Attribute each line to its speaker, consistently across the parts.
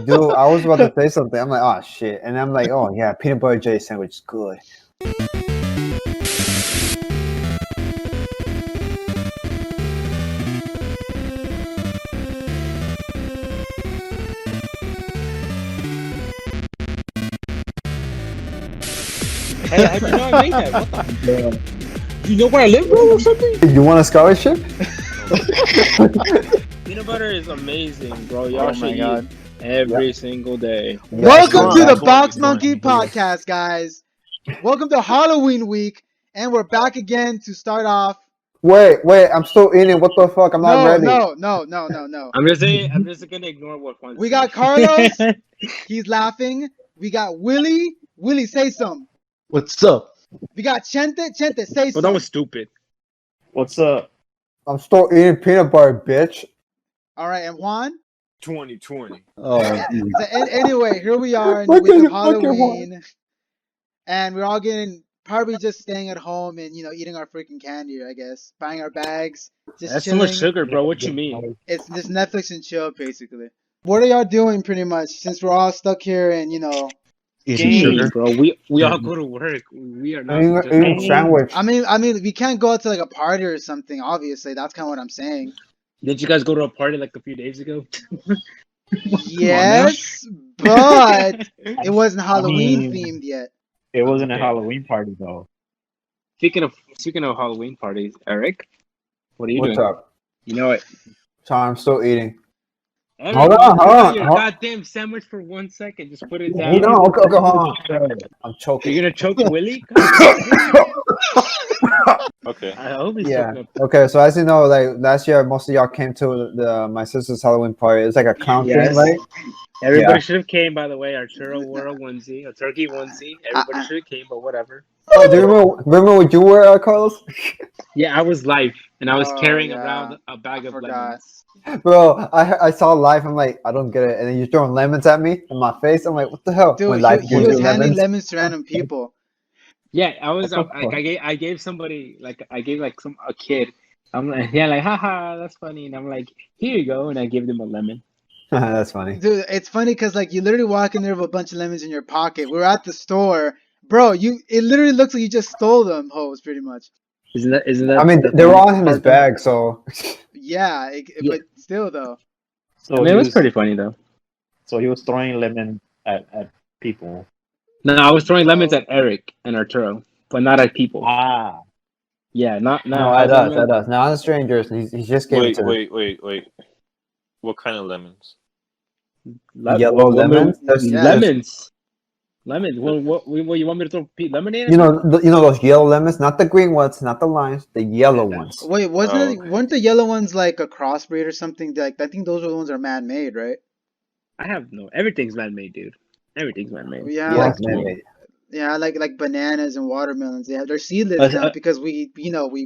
Speaker 1: Dude, I was about to say something. I'm like, oh shit, and I'm like, oh yeah, peanut butter jelly sandwich is good.
Speaker 2: Hey, how do you know I made that? What the? You know where I live, bro, or something?
Speaker 1: You want a scholarship?
Speaker 2: Peanut butter is amazing, bro. Y'all should eat every single day.
Speaker 3: Welcome to the BoxMonkey Podcast, guys. Welcome to Halloween week, and we're back again to start off.
Speaker 1: Wait, I'm still eating. What the fuck? I'm not ready.
Speaker 3: No.
Speaker 2: I'm just gonna ignore what one.
Speaker 3: We got Carlos. He's laughing. We got Willie. Willie, say something.
Speaker 4: What's up?
Speaker 3: We got Chente. Chente, say
Speaker 2: Well,
Speaker 3: something.
Speaker 2: that was stupid.
Speaker 4: What's up?
Speaker 1: I'm still eating peanut butter, bitch.
Speaker 3: All right, and Juan.
Speaker 5: 2020.
Speaker 4: Oh,
Speaker 3: So, anyway, here we are in the week of Halloween, and we're all probably just staying at home and eating our freaking candy. I guess buying our bags. Just
Speaker 2: That's
Speaker 3: chilling.
Speaker 2: too much sugar, bro. What you mean?
Speaker 3: It's just Netflix and chill, basically. What are y'all doing, pretty much, since we're all stuck here and
Speaker 2: Games, bro. We all go to work. We are not.
Speaker 1: Eating sandwich.
Speaker 3: I mean, we can't go out to like a party or something. Obviously, that's kind of what I'm saying.
Speaker 2: Did you guys go to a party like a few days ago?
Speaker 3: Yes, but it wasn't Halloween themed yet.
Speaker 4: it wasn't a Halloween party though.
Speaker 2: Speaking of Halloween parties, Eric, what are you
Speaker 1: What's
Speaker 2: doing?
Speaker 1: up?
Speaker 2: You know it.
Speaker 1: Sorry, I'm still eating.
Speaker 2: Eric,
Speaker 1: Hold on,
Speaker 2: put
Speaker 1: hold
Speaker 2: down
Speaker 1: on,
Speaker 2: your
Speaker 1: hold-
Speaker 2: goddamn sandwich for 1 second. Just put it down.
Speaker 1: Hold on, okay, hold on. I'm choking.
Speaker 2: You're gonna choke Willie?
Speaker 5: Okay.
Speaker 2: I hope he's
Speaker 1: Yeah.
Speaker 2: choking up.
Speaker 1: Okay, so as you know, like last year, most of y'all came to my sister's Halloween party. It's like a clown
Speaker 2: Yes.
Speaker 1: thing, right?
Speaker 2: Everybody should have came, by the way. Our churro wore a onesie, a turkey onesie. Everybody should have came, but whatever.
Speaker 1: Oh, do you remember what you were, Carlos?
Speaker 2: Yeah, I was live, and I was
Speaker 3: Oh,
Speaker 2: carrying
Speaker 3: yeah.
Speaker 2: around a bag
Speaker 3: I
Speaker 2: of
Speaker 3: forgot.
Speaker 2: lemons.
Speaker 1: Bro, I saw live. I'm like, I don't get it. And then you're throwing lemons at me in my face. I'm like, what the hell?
Speaker 3: Dude,
Speaker 1: When life
Speaker 3: he
Speaker 1: gives
Speaker 3: was
Speaker 1: you
Speaker 3: handing
Speaker 1: lemons.
Speaker 3: lemons to random people.
Speaker 2: Yeah, I was.
Speaker 1: What the fuck?
Speaker 2: I gave somebody I gave a kid. I'm like, yeah, like, haha, that's funny. And I'm like, here you go, and I gave them a lemon.
Speaker 1: That's funny.
Speaker 3: Dude, it's funny because like you literally walk in there with a bunch of lemons in your pocket. We were at the store, bro. It literally looks like you just stole them, hoes, pretty much.
Speaker 2: Isn't that?
Speaker 1: I mean, they were all in his bag, so.
Speaker 3: Yeah,
Speaker 2: Yeah.
Speaker 3: but still though.
Speaker 4: So
Speaker 2: I mean, it was pretty funny though.
Speaker 4: So he was throwing lemon at people.
Speaker 2: No, I was throwing lemons at Eric and Arturo, but not at people.
Speaker 4: Ah,
Speaker 2: Yeah, not
Speaker 1: No, at us. Not the strangers. He just gave it to
Speaker 5: Wait. What kind of lemons?
Speaker 1: Yellow lemons?
Speaker 3: Yeah.
Speaker 2: Lemons. Lemons. Well, what you want me to throw lemonade? At
Speaker 1: You know those yellow lemons, not the green ones, not the limes, the yellow ones.
Speaker 3: Wait,
Speaker 5: okay.
Speaker 3: weren't the yellow ones like a crossbreed or something? Like I think those are the ones that are man-made, right?
Speaker 2: I have no. Everything's man-made, dude. Everything's man-made.
Speaker 3: Yeah,
Speaker 1: Yeah,
Speaker 3: like
Speaker 1: man-made.
Speaker 3: like bananas and watermelons. Yeah, they're seedless now
Speaker 2: Uh,
Speaker 3: because we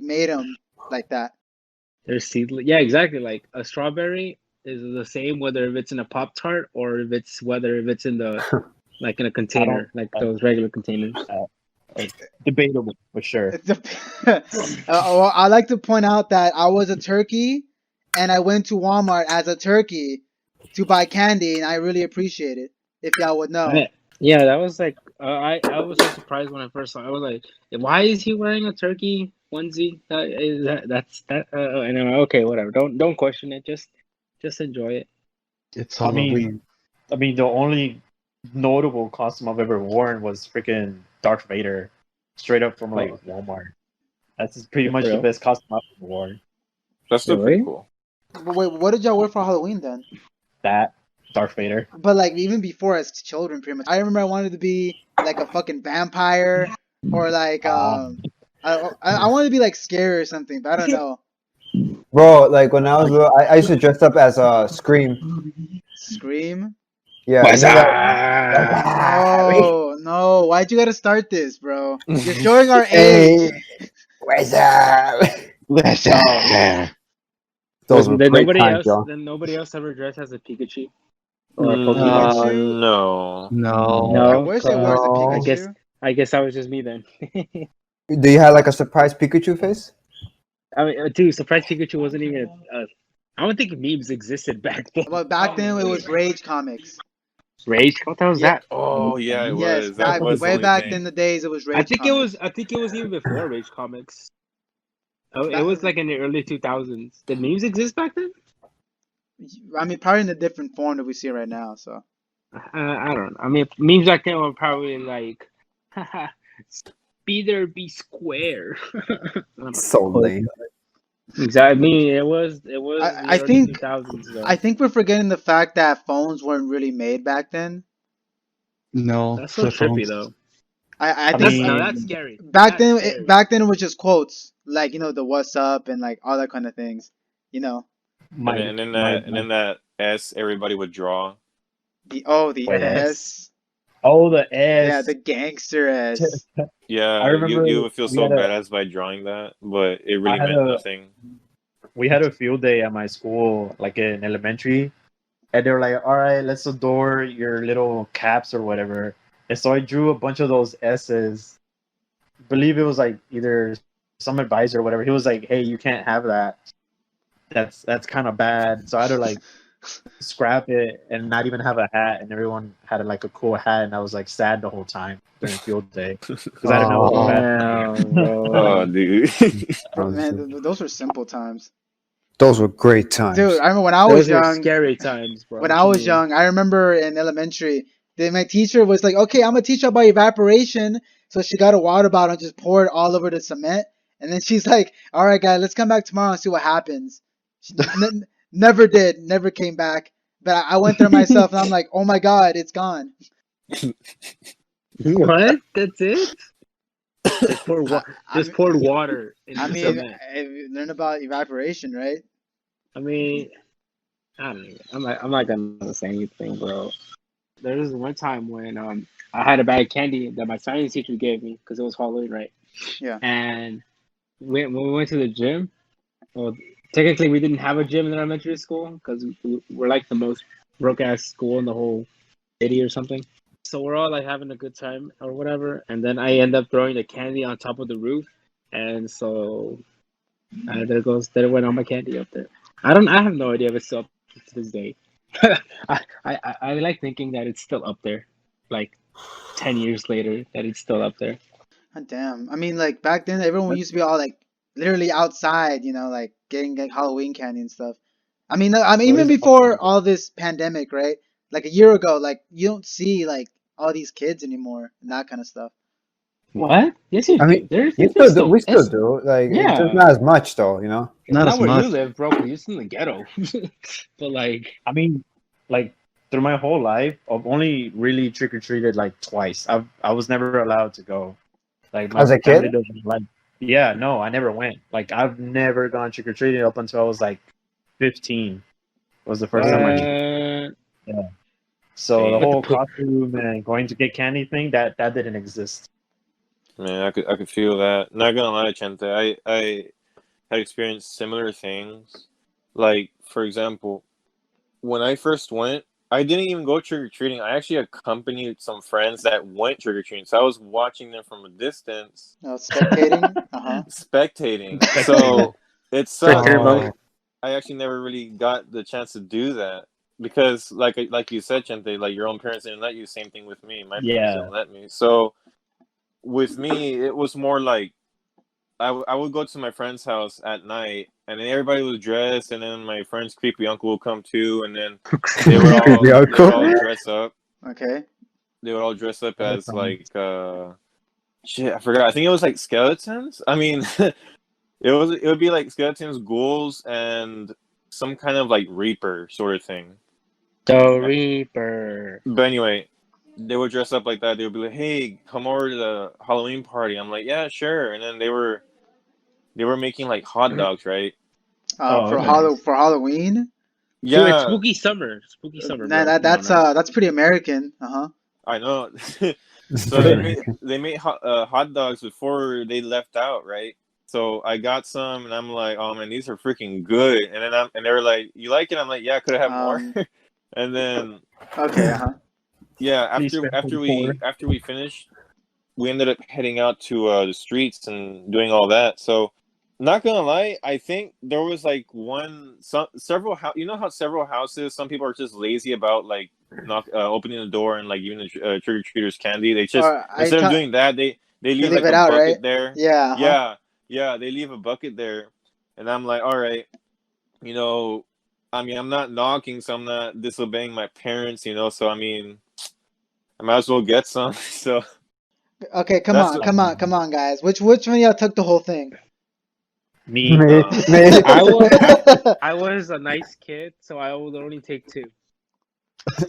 Speaker 3: made them like that.
Speaker 2: They're seedless. Yeah, exactly. Like a strawberry is the same whether if it's in a Pop-Tart or if it's in the like in a container, like those regular containers.
Speaker 4: debatable for sure.
Speaker 3: Well, I like to point out that I was a turkey, and I went to Walmart as a turkey to buy candy, and I really appreciate it. If y'all would know.
Speaker 2: Yeah, that was like I was so surprised when I first saw it. I was like, why is he wearing a turkey onesie? And I'm like, okay, whatever. Don't question it. Just enjoy it.
Speaker 4: It's Halloween. I mean, the only notable costume I've ever worn was freaking Darth Vader, straight up from like Walmart. That's pretty much the
Speaker 2: real?
Speaker 4: best costume I've ever worn.
Speaker 5: That's still
Speaker 2: Really?
Speaker 5: pretty cool.
Speaker 3: But wait, what did y'all wear for Halloween then?
Speaker 4: That Darth Vader.
Speaker 3: But like even before as children, pretty much. I remember I wanted to be like a fucking vampire, or like I wanted to be like scary or something, but I don't know.
Speaker 1: Bro, like when I was little, I used to dress up as a Scream.
Speaker 3: Scream?
Speaker 1: Yeah.
Speaker 3: Oh no! Why'd you gotta start this, bro? You're showing our age.
Speaker 1: Hey, what's up?
Speaker 4: What's up?
Speaker 1: Those were
Speaker 2: Then
Speaker 1: great
Speaker 2: nobody
Speaker 1: times,
Speaker 2: else.
Speaker 1: y'all.
Speaker 2: Then nobody else ever dressed as a Pikachu or a Pokemon.
Speaker 3: Pikachu?
Speaker 5: No.
Speaker 2: No.
Speaker 3: I wish it was a
Speaker 1: Oh.
Speaker 3: Pikachu.
Speaker 2: I guess that was just me then.
Speaker 1: Do you have like a surprise Pikachu face?
Speaker 2: I mean, dude, surprise Pikachu wasn't even. I don't think memes existed back then.
Speaker 3: But back then it was Rage Comics.
Speaker 2: Rage. What the hell was
Speaker 5: Yeah.
Speaker 2: that?
Speaker 5: Oh yeah, it
Speaker 3: Yes,
Speaker 5: was. That was the
Speaker 3: way
Speaker 5: only
Speaker 3: back
Speaker 5: thing.
Speaker 3: in the days, it was Rage.
Speaker 2: I think
Speaker 3: Comics.
Speaker 2: it was even before Rage Comics. Oh, it
Speaker 3: Back-
Speaker 2: was like in the early 2000s. Did memes exist back then?
Speaker 3: I mean, probably in a different form that we see right now. So
Speaker 2: I don't know. I mean, memes back then were probably like, haha, be there, be square.
Speaker 1: So lame.
Speaker 2: Exactly. I mean, it was the
Speaker 3: I
Speaker 2: early
Speaker 3: think
Speaker 2: 2000s though.
Speaker 3: I think we're forgetting the fact that phones weren't really made back then.
Speaker 6: No,
Speaker 2: That's so
Speaker 6: flip
Speaker 2: trippy
Speaker 6: phones.
Speaker 2: though.
Speaker 3: I
Speaker 4: I
Speaker 3: think
Speaker 2: Now
Speaker 4: mean,
Speaker 2: that's scary.
Speaker 3: back
Speaker 2: That's
Speaker 3: then
Speaker 2: scary.
Speaker 3: back then it was just quotes, like the "What's up" and like all that kind of things.
Speaker 4: my
Speaker 5: And then
Speaker 4: my,
Speaker 5: that S everybody would draw.
Speaker 3: The
Speaker 4: Wait,
Speaker 3: S.
Speaker 4: oh, the
Speaker 3: Yeah,
Speaker 4: S.
Speaker 3: the gangster S.
Speaker 5: Yeah,
Speaker 4: I remember
Speaker 5: you would feel
Speaker 4: we
Speaker 5: so
Speaker 4: had a
Speaker 5: badass by drawing that, but it
Speaker 4: I
Speaker 5: really
Speaker 4: had
Speaker 5: meant
Speaker 4: a
Speaker 5: nothing.
Speaker 4: we had a field day at my school, like in elementary, and they were like, "All right, let's adore your little caps or whatever." And so I drew a bunch of those S's. Believe it was like either some advisor or whatever. He was like, "Hey, you can't have that. That's kind of bad." So I had to like scrap it and not even have a hat, and everyone had like a cool hat, and I was like sad the whole time during field day because I didn't know what bad.
Speaker 2: Damn, bro.
Speaker 5: Oh, dude.
Speaker 3: Man, those were simple times.
Speaker 1: Those were great times.
Speaker 3: Dude, I remember when I was
Speaker 2: Those were
Speaker 3: young.
Speaker 2: scary times, bro.
Speaker 3: When
Speaker 2: What
Speaker 3: I
Speaker 2: you
Speaker 3: was
Speaker 2: mean?
Speaker 3: young, I remember in elementary, my teacher was like, "Okay, I'm gonna teach you about evaporation." So she got a water bottle and just poured it all over the cement, and then she's like, "All right, guys, let's come back tomorrow and see what happens." She never did, never came back. But I went there myself, and I'm like, "Oh my God, it's gone."
Speaker 2: What? That's it? Just poured
Speaker 3: I
Speaker 2: poured water into
Speaker 3: I
Speaker 2: the
Speaker 3: mean,
Speaker 2: cement.
Speaker 3: I learned about evaporation, right?
Speaker 2: I mean, I don't know. I'm not gonna say anything, bro. There was one time when I had a bag of candy that my science teacher gave me because it was Halloween, right?
Speaker 3: Yeah.
Speaker 2: And when we went to the gym, well, technically we didn't have a gym in elementary school because we're like the most broke ass school in the whole city or something. So we're all like having a good time or whatever, and then I end up throwing the candy on top of the roof, and so there went all my candy up there. I have no idea if it's still up to this day. I like thinking that it's still up there, like 10 years later, that it's still up there.
Speaker 3: God damn. I mean, like back then, everyone used to be all like literally outside, like getting like Halloween candy and stuff. I mean, even before all this pandemic, right? Like a year ago, like you don't see like all these kids anymore and that kind of stuff.
Speaker 2: What? Yes, you
Speaker 1: I
Speaker 2: do.
Speaker 1: mean,
Speaker 2: There's
Speaker 1: we still do. Like, it's
Speaker 2: yeah.
Speaker 1: just not as much, though.
Speaker 6: Not as
Speaker 2: where
Speaker 6: much.
Speaker 2: you live, bro. 'Cause you're still in the ghetto. But like,
Speaker 4: I mean, like through my whole life, I've only really trick or treated like twice. I was never allowed to go. Like my
Speaker 1: As a
Speaker 4: family
Speaker 1: kid?
Speaker 4: doesn't like. Yeah, no, I never went. Like I've never gone trick or treating up until I was like 15. Was the first time I. Yeah. So the whole costume and going to get candy thing that didn't exist.
Speaker 5: Man, I could feel that. Not gonna lie, Chente, I had experienced similar things. Like, for example, when I first went, I didn't even go trick or treating. I actually accompanied some friends that went trick or treating. So I was watching them from a distance,
Speaker 3: Spectating.
Speaker 5: spectating. So it sucked.
Speaker 2: Frick,
Speaker 5: But I actually never really got the chance to do that because, like you said, Chente, like your own parents didn't let you. Same thing with me. My parents didn't let me. So with me, it was more like I would go to my friend's house at night, and then everybody was dressed, and then my friend's creepy uncle would come too, and then they would all dress up.
Speaker 3: Okay.
Speaker 5: They would all dress up as like shit. I forgot. I think it was like skeletons. I mean, it would be like skeletons, ghouls, and some kind of like reaper sort of thing.
Speaker 2: The Reaper.
Speaker 5: But anyway, they would dress up like that. They would be like, "Hey, come over to the Halloween party." I'm like, "Yeah, sure." And then they were making like hot dogs, right?
Speaker 3: For Halloween.
Speaker 5: Yeah,
Speaker 2: Dude, it's spooky summer. Spooky summer.
Speaker 3: Nah, that's pretty American.
Speaker 5: I know. So they made hot dogs before they left out, right? So I got some, and I'm like, "Oh man, these are freaking good." And then they were like, "You like it?" I'm like, "Yeah, could I have more?" And then
Speaker 3: okay,
Speaker 5: yeah, after we finished, we ended up heading out to the streets and doing all that. So, not gonna lie, I think there was like several you know how several houses, some people are just lazy about like opening the door and like giving the trick or treaters candy. They just
Speaker 3: Or
Speaker 5: instead of doing that, they leave
Speaker 3: leave
Speaker 5: like
Speaker 3: it
Speaker 5: a
Speaker 3: out,
Speaker 5: bucket
Speaker 3: right?
Speaker 5: there.
Speaker 3: Yeah. Uh-huh.
Speaker 5: Yeah, they leave a bucket there, and I'm like, all right, you know, I mean, I'm not knocking, so I'm not disobeying my parents, you know. So I mean, I might as well get some. So
Speaker 3: Okay, come
Speaker 5: that's
Speaker 3: on, guys. Which one of y'all took the whole thing?
Speaker 4: Me.
Speaker 1: Me.
Speaker 2: I was a nice kid, so I would only take 2.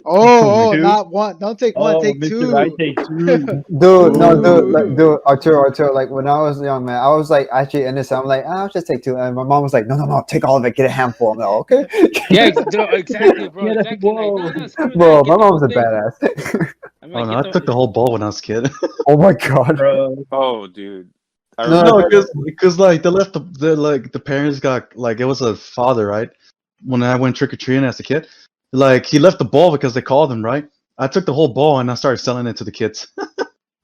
Speaker 3: Oh,
Speaker 4: Two?
Speaker 3: not one. Don't take one.
Speaker 4: Oh,
Speaker 3: Take
Speaker 4: Mr.
Speaker 3: 2.
Speaker 4: I take 2.
Speaker 1: Dude, no, dude, like,
Speaker 3: Ooh.
Speaker 1: dude, Arturo, like when I was young, man, I was like actually innocent. I'm like, I'll just take 2, and my mom was like, no, take all of it, get a handful. I'm like, okay.
Speaker 2: Yeah, exactly, bro.
Speaker 4: Yeah,
Speaker 2: Exactly. Like,
Speaker 4: whoa.
Speaker 2: no, screw
Speaker 1: Bro,
Speaker 2: that.
Speaker 1: my
Speaker 2: Get the
Speaker 1: mom's
Speaker 2: whole
Speaker 1: a
Speaker 2: thing.
Speaker 1: badass.
Speaker 2: I'm
Speaker 6: Oh
Speaker 2: like,
Speaker 6: no, I took the whole bowl when I was a kid.
Speaker 1: Oh my god.
Speaker 4: Bro.
Speaker 5: oh, dude, I
Speaker 1: No,
Speaker 6: No,
Speaker 5: remember.
Speaker 6: because like they left the parents got like it was a father, right? When I went trick or treating as a kid, like he left the bowl because they called him, right? I took the whole bowl and I started selling it to the kids.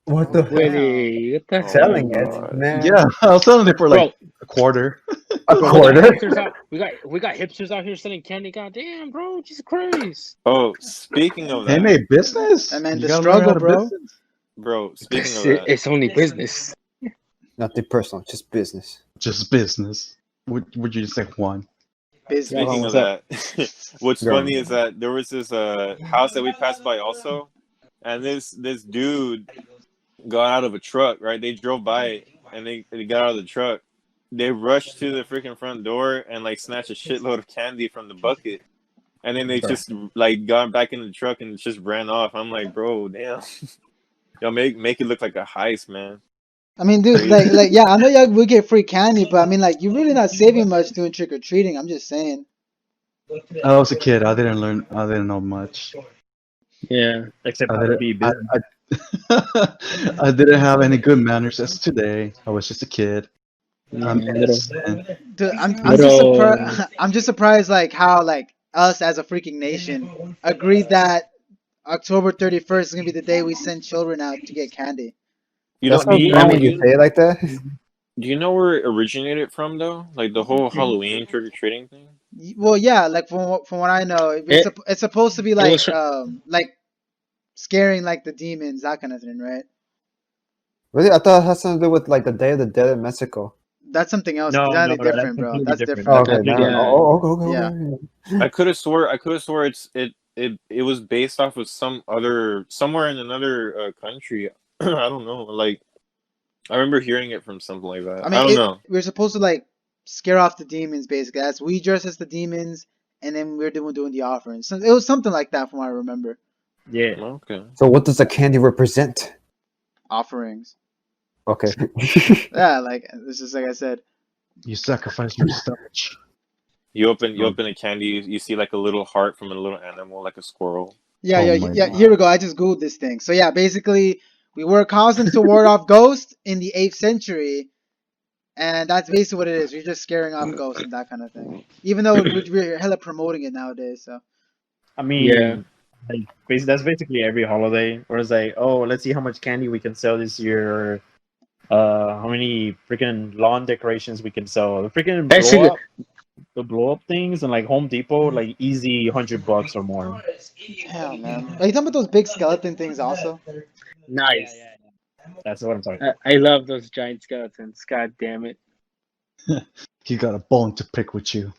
Speaker 1: What the
Speaker 3: Wait.
Speaker 1: hell?
Speaker 2: Really? What the
Speaker 5: Oh,
Speaker 2: heck?
Speaker 1: Selling
Speaker 5: my
Speaker 1: it,
Speaker 5: God.
Speaker 1: man.
Speaker 6: Yeah, I was selling it for like
Speaker 2: Bro,
Speaker 6: a quarter.
Speaker 1: A
Speaker 2: bro,
Speaker 1: quarter.
Speaker 2: we got hipsters out here selling candy. God damn, bro, Jesus Christ.
Speaker 5: Oh, speaking of
Speaker 6: Hey,
Speaker 5: that,
Speaker 6: made business.
Speaker 3: I mean,
Speaker 6: You
Speaker 3: the
Speaker 6: gotta learn how
Speaker 3: struggle,
Speaker 6: to
Speaker 3: bro.
Speaker 6: business.
Speaker 5: bro. Speaking of that,
Speaker 2: It's only business.
Speaker 1: Nothing personal, just business.
Speaker 6: Just business. Would you just say one?
Speaker 3: Business.
Speaker 2: Yeah,
Speaker 5: speaking of
Speaker 2: what's
Speaker 5: that, what's
Speaker 1: Go.
Speaker 5: funny is that there was this house that we passed by also, and this dude got out of a truck. Right, they drove by it, and they got out of the truck. They rushed to the freaking front door and like snatched a shitload of candy from the bucket, and then they just like got back in the truck and just ran off. I'm like, bro, damn, y'all make it look like a heist, man.
Speaker 3: I mean, dude,
Speaker 5: Crazy.
Speaker 3: like, yeah, I know y'all will get free candy, but I mean, like, you're really not saving much doing trick or treating. I'm just saying.
Speaker 6: I was a kid. I didn't learn. I didn't know much.
Speaker 2: Yeah.
Speaker 4: Except
Speaker 6: I
Speaker 4: how to
Speaker 6: didn't.
Speaker 4: be business.
Speaker 6: I didn't have any good manners as today. I was just a kid. I'm
Speaker 2: Little,
Speaker 6: innocent.
Speaker 3: Dude, I'm just
Speaker 2: little.
Speaker 3: surprised. I'm just surprised, like, how like us as a freaking nation agreed that October 31st is gonna be the day we send children out to get candy.
Speaker 5: You
Speaker 1: That's
Speaker 5: know,
Speaker 1: not
Speaker 5: you
Speaker 1: wrong
Speaker 5: know,
Speaker 1: when you
Speaker 5: you
Speaker 1: say it like that.
Speaker 5: do you know where it originated from though? Like the whole Halloween trick or treating thing.
Speaker 3: Well, yeah, like from what I know, it's supposed to be
Speaker 2: It was
Speaker 3: like scaring like the demons, that kind of thing, right?
Speaker 1: Really, I thought it had something to do with like the Day of the Dead in Mexico.
Speaker 3: That's something else.
Speaker 4: No,
Speaker 3: That's
Speaker 4: that's
Speaker 3: different, bro.
Speaker 4: completely
Speaker 3: That's
Speaker 4: different.
Speaker 3: different.
Speaker 1: Oh,
Speaker 4: That's
Speaker 1: okay,
Speaker 2: Yeah.
Speaker 1: damn.
Speaker 4: completely
Speaker 3: Yeah.
Speaker 5: I could have swore it was based off of somewhere in another country. I don't know. Like I remember hearing it from something like that.
Speaker 3: I
Speaker 5: I
Speaker 3: mean,
Speaker 5: don't know.
Speaker 3: we're supposed to like scare off the demons, basically. As we dress as the demons, and then we're doing the offerings. So it was something like that, from what I remember.
Speaker 4: Yeah.
Speaker 5: Okay.
Speaker 1: So, what does the candy represent?
Speaker 3: Offerings.
Speaker 1: Okay.
Speaker 3: Yeah, like this is like I said.
Speaker 6: You sacrifice your stomach.
Speaker 5: You open a candy. You see like a little heart from a little animal, like a squirrel.
Speaker 3: Yeah,
Speaker 6: Oh
Speaker 3: yeah,
Speaker 6: my
Speaker 3: yeah.
Speaker 6: God.
Speaker 3: Here we go. I just googled this thing. So yeah, basically, we wore costumes to ward off ghosts in the 8th century, and that's basically what it is. We're just scaring off ghosts and that kind of thing. Even though we're hella promoting it nowadays. So
Speaker 4: I
Speaker 2: Yeah.
Speaker 4: mean, like that's basically every holiday. Where it's like, oh, let's see how much candy we can sell this year. How many freaking lawn decorations we can sell. The freaking
Speaker 2: Basically,
Speaker 4: blow up things and like Home Depot, like easy $100 or more.
Speaker 3: hell, man. Are you talking about those big skeleton things also?
Speaker 2: nice.
Speaker 4: That's what I'm talking.
Speaker 2: I love those giant skeletons. God damn it.
Speaker 6: He got a bone to pick with you.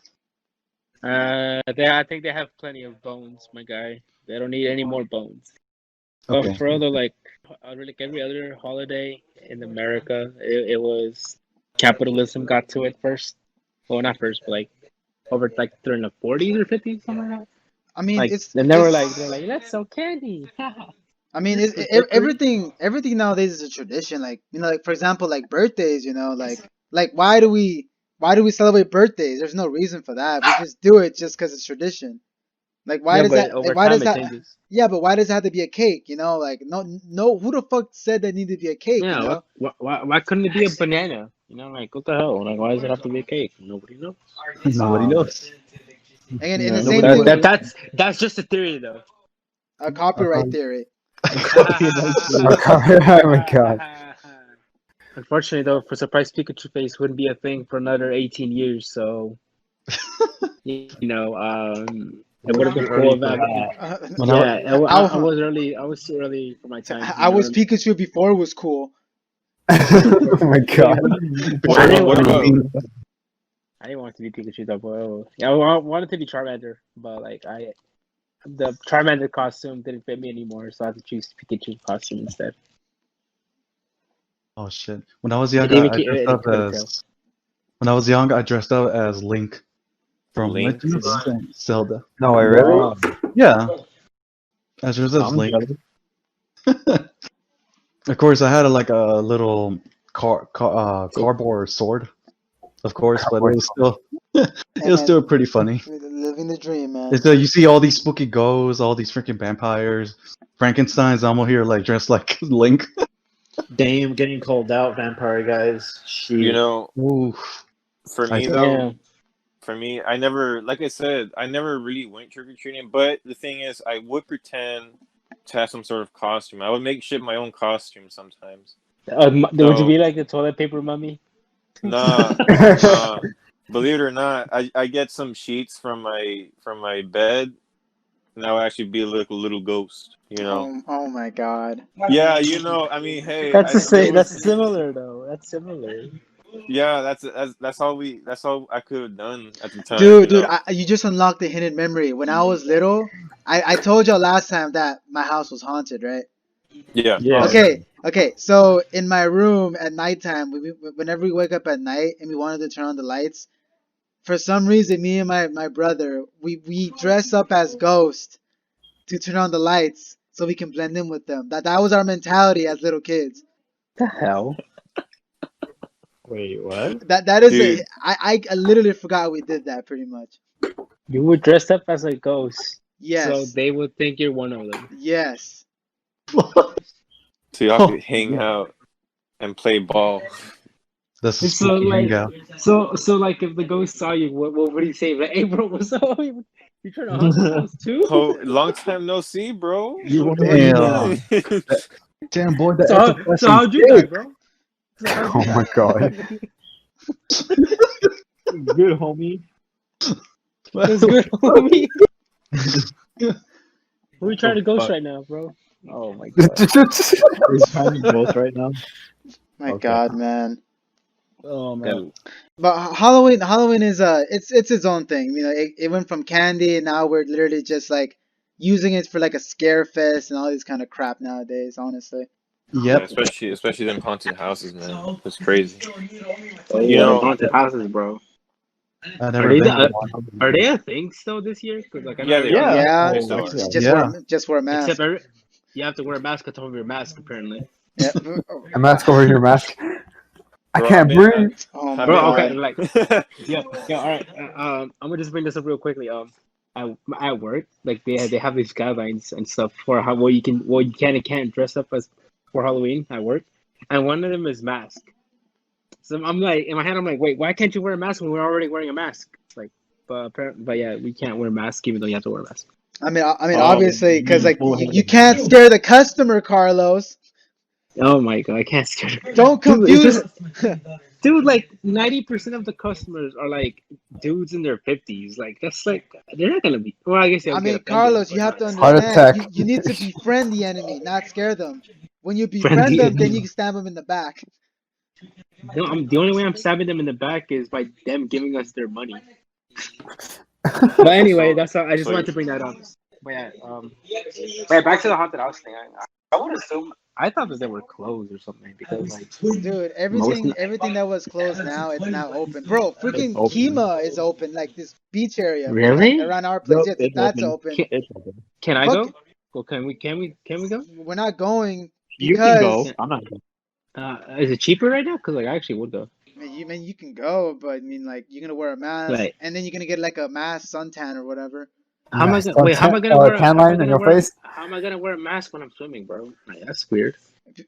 Speaker 2: I think they have plenty of bones, my guy. They don't need any more bones. But
Speaker 6: Okay.
Speaker 2: for other like every other holiday in America, it was capitalism got to it first. Well, not first, but like over like during the 40s or 50s, something like that.
Speaker 3: I mean,
Speaker 2: Like
Speaker 3: it's
Speaker 2: and they're like let's sell candy.
Speaker 3: I mean,
Speaker 2: It's ridiculous.
Speaker 3: everything nowadays is a tradition. Like like for example, like birthdays. Like why do we celebrate birthdays? There's no reason for that. We just do it just because it's tradition. Like why
Speaker 2: Yeah,
Speaker 3: does
Speaker 2: but
Speaker 3: that?
Speaker 2: over
Speaker 3: Like, why
Speaker 2: time
Speaker 3: does
Speaker 2: it
Speaker 3: that?
Speaker 2: changes.
Speaker 3: Yeah, but why does it have to be a cake? Like no. Who the fuck said there needed to be a cake?
Speaker 2: Yeah, why couldn't it be a banana? Like what the hell? Like why does it have to be a cake? Nobody knows.
Speaker 6: Nobody knows.
Speaker 3: And the
Speaker 6: Yeah,
Speaker 3: same
Speaker 6: nobody
Speaker 3: thing with
Speaker 2: That's just a theory though.
Speaker 3: a copyright theory.
Speaker 1: Oh my god.
Speaker 2: Unfortunately, though, for Surprise Pikachu face wouldn't be a thing for another 18 years. So, It would have been
Speaker 4: Early
Speaker 2: cool if
Speaker 4: for
Speaker 2: I.
Speaker 4: that.
Speaker 6: When I-
Speaker 2: Yeah, I was early. I was too early for my time.
Speaker 3: I was Pikachu before it was cool.
Speaker 1: Oh my god.
Speaker 2: I didn't,
Speaker 5: What
Speaker 2: I,
Speaker 5: about
Speaker 2: didn't, I didn't want to be Pikachu though, bro. Yeah, I wanted to be Charmander, but like the Charmander costume didn't fit me anymore, so I had to choose Pikachu's costume instead.
Speaker 6: Oh shit! When I was young,
Speaker 2: It even
Speaker 6: I
Speaker 2: keep-
Speaker 6: dressed
Speaker 2: it
Speaker 6: up
Speaker 2: couldn't tell.
Speaker 6: as. When I was young, I dressed up as Link from
Speaker 5: Link?
Speaker 6: Legend of Zelda.
Speaker 1: No way, really?
Speaker 6: Yeah, I dressed up as
Speaker 4: I'm
Speaker 6: Link.
Speaker 4: jealous.
Speaker 6: Of course, I had like a little cardboard sword, of course, but it was still it was still pretty funny.
Speaker 3: Living the dream, man.
Speaker 6: It's you see all these spooky ghosts, all these freaking vampires, Frankenstein's. I'm over here like dressed like Link.
Speaker 4: Damn, getting called out, vampire guys. Shit.
Speaker 5: you know?
Speaker 6: Ooh.
Speaker 5: For me
Speaker 6: I-
Speaker 5: though,
Speaker 2: Yeah.
Speaker 5: for me, I never, like I said, I never really went trick or treating. But the thing is, I would pretend to have some sort of costume. I would make shit my own costume sometimes.
Speaker 2: Would you
Speaker 5: So-
Speaker 2: be like the toilet paper mummy?
Speaker 5: Nah, believe it or not, I get some sheets from my bed, and I would actually be like a little ghost. You know?
Speaker 3: Oh my god.
Speaker 5: Yeah, you know. I mean, hey,
Speaker 2: That's the same.
Speaker 5: there
Speaker 2: That's
Speaker 5: was-
Speaker 2: similar though. That's similar.
Speaker 5: Yeah, that's all I could have done at the time.
Speaker 3: Dude,
Speaker 5: you know?
Speaker 3: you just unlocked the hidden memory. When I was little, I told y'all last time that my house was haunted, right?
Speaker 5: Yeah.
Speaker 4: Yeah.
Speaker 3: Okay. So in my room at nighttime, whenever we wake up at night and we wanted to turn on the lights, for some reason, me and my brother, we dress up as ghosts to turn on the lights so we can blend in with them. That was our mentality as little kids.
Speaker 2: The hell?
Speaker 4: Wait, what?
Speaker 3: That is
Speaker 5: Dude.
Speaker 3: it. I literally forgot we did that pretty much.
Speaker 2: You were dressed up as a ghost,
Speaker 3: Yes.
Speaker 2: so they would think you're one of them.
Speaker 3: Yes.
Speaker 5: So y'all could hang out and play ball.
Speaker 6: That's a
Speaker 2: So
Speaker 6: spooky
Speaker 2: like,
Speaker 6: hangout.
Speaker 2: so like, if the ghost saw you, what would he say? Like, hey, bro, what's up? You trying to haunt this house too?
Speaker 5: Oh, long time no see, bro.
Speaker 4: You
Speaker 5: What
Speaker 4: wanna
Speaker 5: are you
Speaker 6: Damn.
Speaker 5: doing?
Speaker 6: Damn boy, that
Speaker 2: So how'd you die, bro?
Speaker 1: Oh my god.
Speaker 4: Good, homie.
Speaker 2: That's good, homie. Who are you trying to ghost right now, bro? Oh my god.
Speaker 4: He's trying both right now.
Speaker 3: My
Speaker 4: Okay.
Speaker 3: God, man.
Speaker 4: Oh man.
Speaker 3: But Halloween is it's its own thing. You know, it went from candy and now we're literally just like using it for like a scare fest and all this kind of crap nowadays. Honestly.
Speaker 5: Yeah,
Speaker 6: Yep.
Speaker 5: especially them haunted houses, man. It's crazy.
Speaker 2: You
Speaker 5: know-
Speaker 2: haunted houses, bro.
Speaker 6: I've never
Speaker 2: Are they
Speaker 6: been
Speaker 2: the-
Speaker 6: to one.
Speaker 2: Are they a thing still this year? 'Cause, like, I know
Speaker 5: Yeah, they
Speaker 2: every-
Speaker 5: are.
Speaker 3: Yeah.
Speaker 5: They still are.
Speaker 3: Just wear a mask.
Speaker 2: Except you have to wear a mask on top of your mask, apparently.
Speaker 3: Yeah.
Speaker 1: A mask over your mask. I
Speaker 5: Bro,
Speaker 1: can't
Speaker 5: man,
Speaker 1: breathe.
Speaker 3: Oh my
Speaker 2: Bro,
Speaker 3: God.
Speaker 2: okay, like, yeah, all right. I'm gonna just bring this up real quickly. At work, like they have these guidelines and stuff for what you can and can't dress up as for Halloween at work, and one of them is mask. So I'm like, in my head, I'm like, wait, why can't you wear a mask when we're already wearing a mask? Like, but yeah, we can't wear a mask even though you have to wear a mask.
Speaker 3: I mean, obviously, because like
Speaker 4: bullhead.
Speaker 3: you can't scare the customer, Carlos.
Speaker 2: Oh my god, I can't scare.
Speaker 3: Don't confuse.
Speaker 2: Dude, like 90% of the customers are like dudes in their 50s. Like that's like they're not gonna be. Well, I guess they'll
Speaker 3: I
Speaker 2: get
Speaker 3: mean,
Speaker 2: offended,
Speaker 3: Carlos,
Speaker 2: but
Speaker 3: you have to
Speaker 2: not-
Speaker 1: Heart
Speaker 3: understand.
Speaker 1: attack.
Speaker 3: You need to befriend the enemy, not scare them. When you
Speaker 2: Befriend
Speaker 3: befriend
Speaker 2: the
Speaker 3: them, then
Speaker 2: enemy.
Speaker 3: you can stab them in the back.
Speaker 2: No, the only way I'm stabbing them in the back is by them giving us their money. But anyway, that's all. I just wanted to bring that up. But yeah, back to the haunted house thing. I would assume I thought that they were closed or something because like
Speaker 3: Dude, everything that was closed now, it's now open. Bro, freaking
Speaker 4: It's open.
Speaker 3: Kima is open, like this beach area.
Speaker 2: Really?
Speaker 3: Around our place.
Speaker 4: Nope,
Speaker 3: Yes,
Speaker 4: it's
Speaker 3: that's
Speaker 4: open.
Speaker 3: open.
Speaker 4: It's open.
Speaker 2: can I
Speaker 3: Fuck.
Speaker 2: go? Well, can we go?
Speaker 3: We're not going
Speaker 4: You can
Speaker 3: because
Speaker 4: go. I'm not going.
Speaker 2: Is it cheaper right now? Because like I actually would go.
Speaker 3: I mean, you can go, but I mean, like, you're gonna wear a mask,
Speaker 2: Right.
Speaker 3: and then you're gonna get like a mask suntan or whatever.
Speaker 2: How am I
Speaker 1: Mask
Speaker 2: gonna wait? How am I gonna
Speaker 1: on
Speaker 2: wear?
Speaker 1: tan
Speaker 2: how am I
Speaker 1: line in
Speaker 2: gonna
Speaker 1: your
Speaker 2: wear-
Speaker 1: face?
Speaker 2: How am I gonna wear a mask when I'm swimming, bro? Like, that's weird.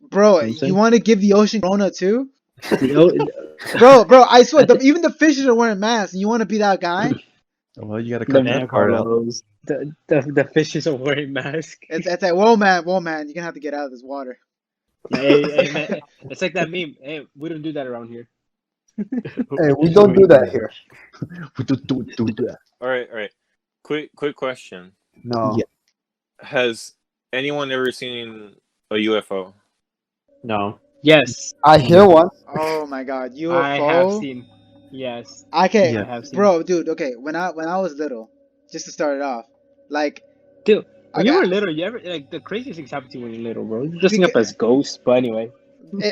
Speaker 3: Bro,
Speaker 2: I'm saying?
Speaker 3: you want to give the ocean corona too?
Speaker 2: The
Speaker 3: Bro, I swear, even the fishes are wearing masks, and you want to be that guy?
Speaker 6: Well, you gotta cut
Speaker 4: Man,
Speaker 6: that part out.
Speaker 4: Carlos.
Speaker 2: the fishes are wearing masks.
Speaker 3: It's like, whoa, man, you're gonna have to get out of this water.
Speaker 2: Hey, man, it's like that meme. Hey, we don't do that around here.
Speaker 1: Hey, we don't do that here.
Speaker 6: We just do that.
Speaker 5: All right. Quick question.
Speaker 1: No.
Speaker 6: Yeah.
Speaker 5: Has anyone ever seen a UFO?
Speaker 4: No.
Speaker 2: Yes,
Speaker 1: I hear one.
Speaker 3: Oh my god, UFO.
Speaker 2: I have seen. Yes,
Speaker 3: Okay,
Speaker 6: Yeah.
Speaker 2: I have seen.
Speaker 3: bro, dude. Okay, when I was little, just to start it off, like,
Speaker 2: Dude, when you
Speaker 3: okay,
Speaker 2: were little, you ever like the craziest things happened to you when you were little, bro? You're dressing up
Speaker 3: Beca-
Speaker 2: as ghosts, but anyway.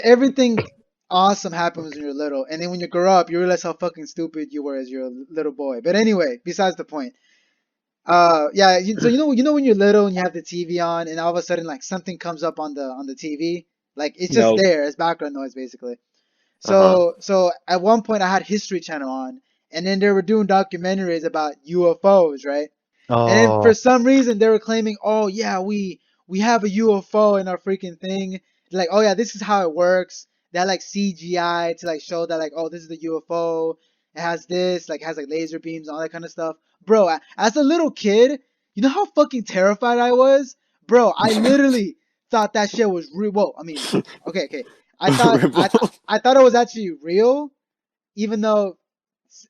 Speaker 3: everything awesome happens when you're little, and then when you grow up, you realize how fucking stupid you were as your little boy. But anyway, besides the point. Yeah. So you know when you're little and you have the TV on, and all of a sudden like something comes up on the TV, like it's just
Speaker 2: No.
Speaker 3: there, it's background noise basically.
Speaker 5: Uh-huh.
Speaker 3: So at one point I had History Channel on, and then they were doing documentaries about UFOs, right? And then for
Speaker 6: Oh,
Speaker 3: some reason they were claiming, oh yeah, we have a UFO in our freaking thing. Like, oh yeah, this is how it works. They had like CGI to like show that like, oh, this is the UFO. It has this, like has like laser beams, all that kind of stuff. Bro, as a little kid, you know how fucking terrified I was? Bro, I literally thought that shit was real. Well, I mean, okay. I thought it was actually real, even though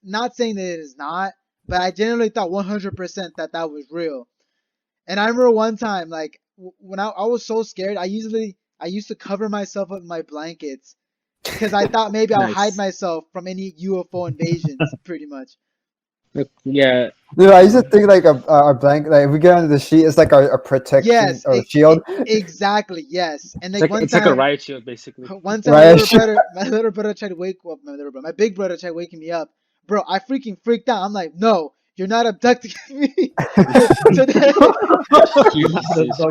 Speaker 3: not saying that it is not, but I genuinely thought 100% that that was real. And I remember one time, like when I was so scared, I used to cover myself with my blankets because I thought maybe I'll hide
Speaker 2: Nice.
Speaker 3: myself from any UFO invasions, pretty much.
Speaker 2: Look, yeah,
Speaker 1: Dude, I used to think like a blanket, like if we get under the sheet, it's like a protection
Speaker 3: Yes,
Speaker 1: or shield.
Speaker 3: exactly, yes. And
Speaker 2: it's
Speaker 3: like
Speaker 2: like
Speaker 3: one
Speaker 2: it's like a
Speaker 3: time,
Speaker 2: riot shield, basically.
Speaker 3: one time
Speaker 1: Right.
Speaker 3: my little brother tried to wake up, my big brother tried waking me up. Bro, I freaking freaked out. I'm like, no, you're not abducting me. So then,
Speaker 2: Jesus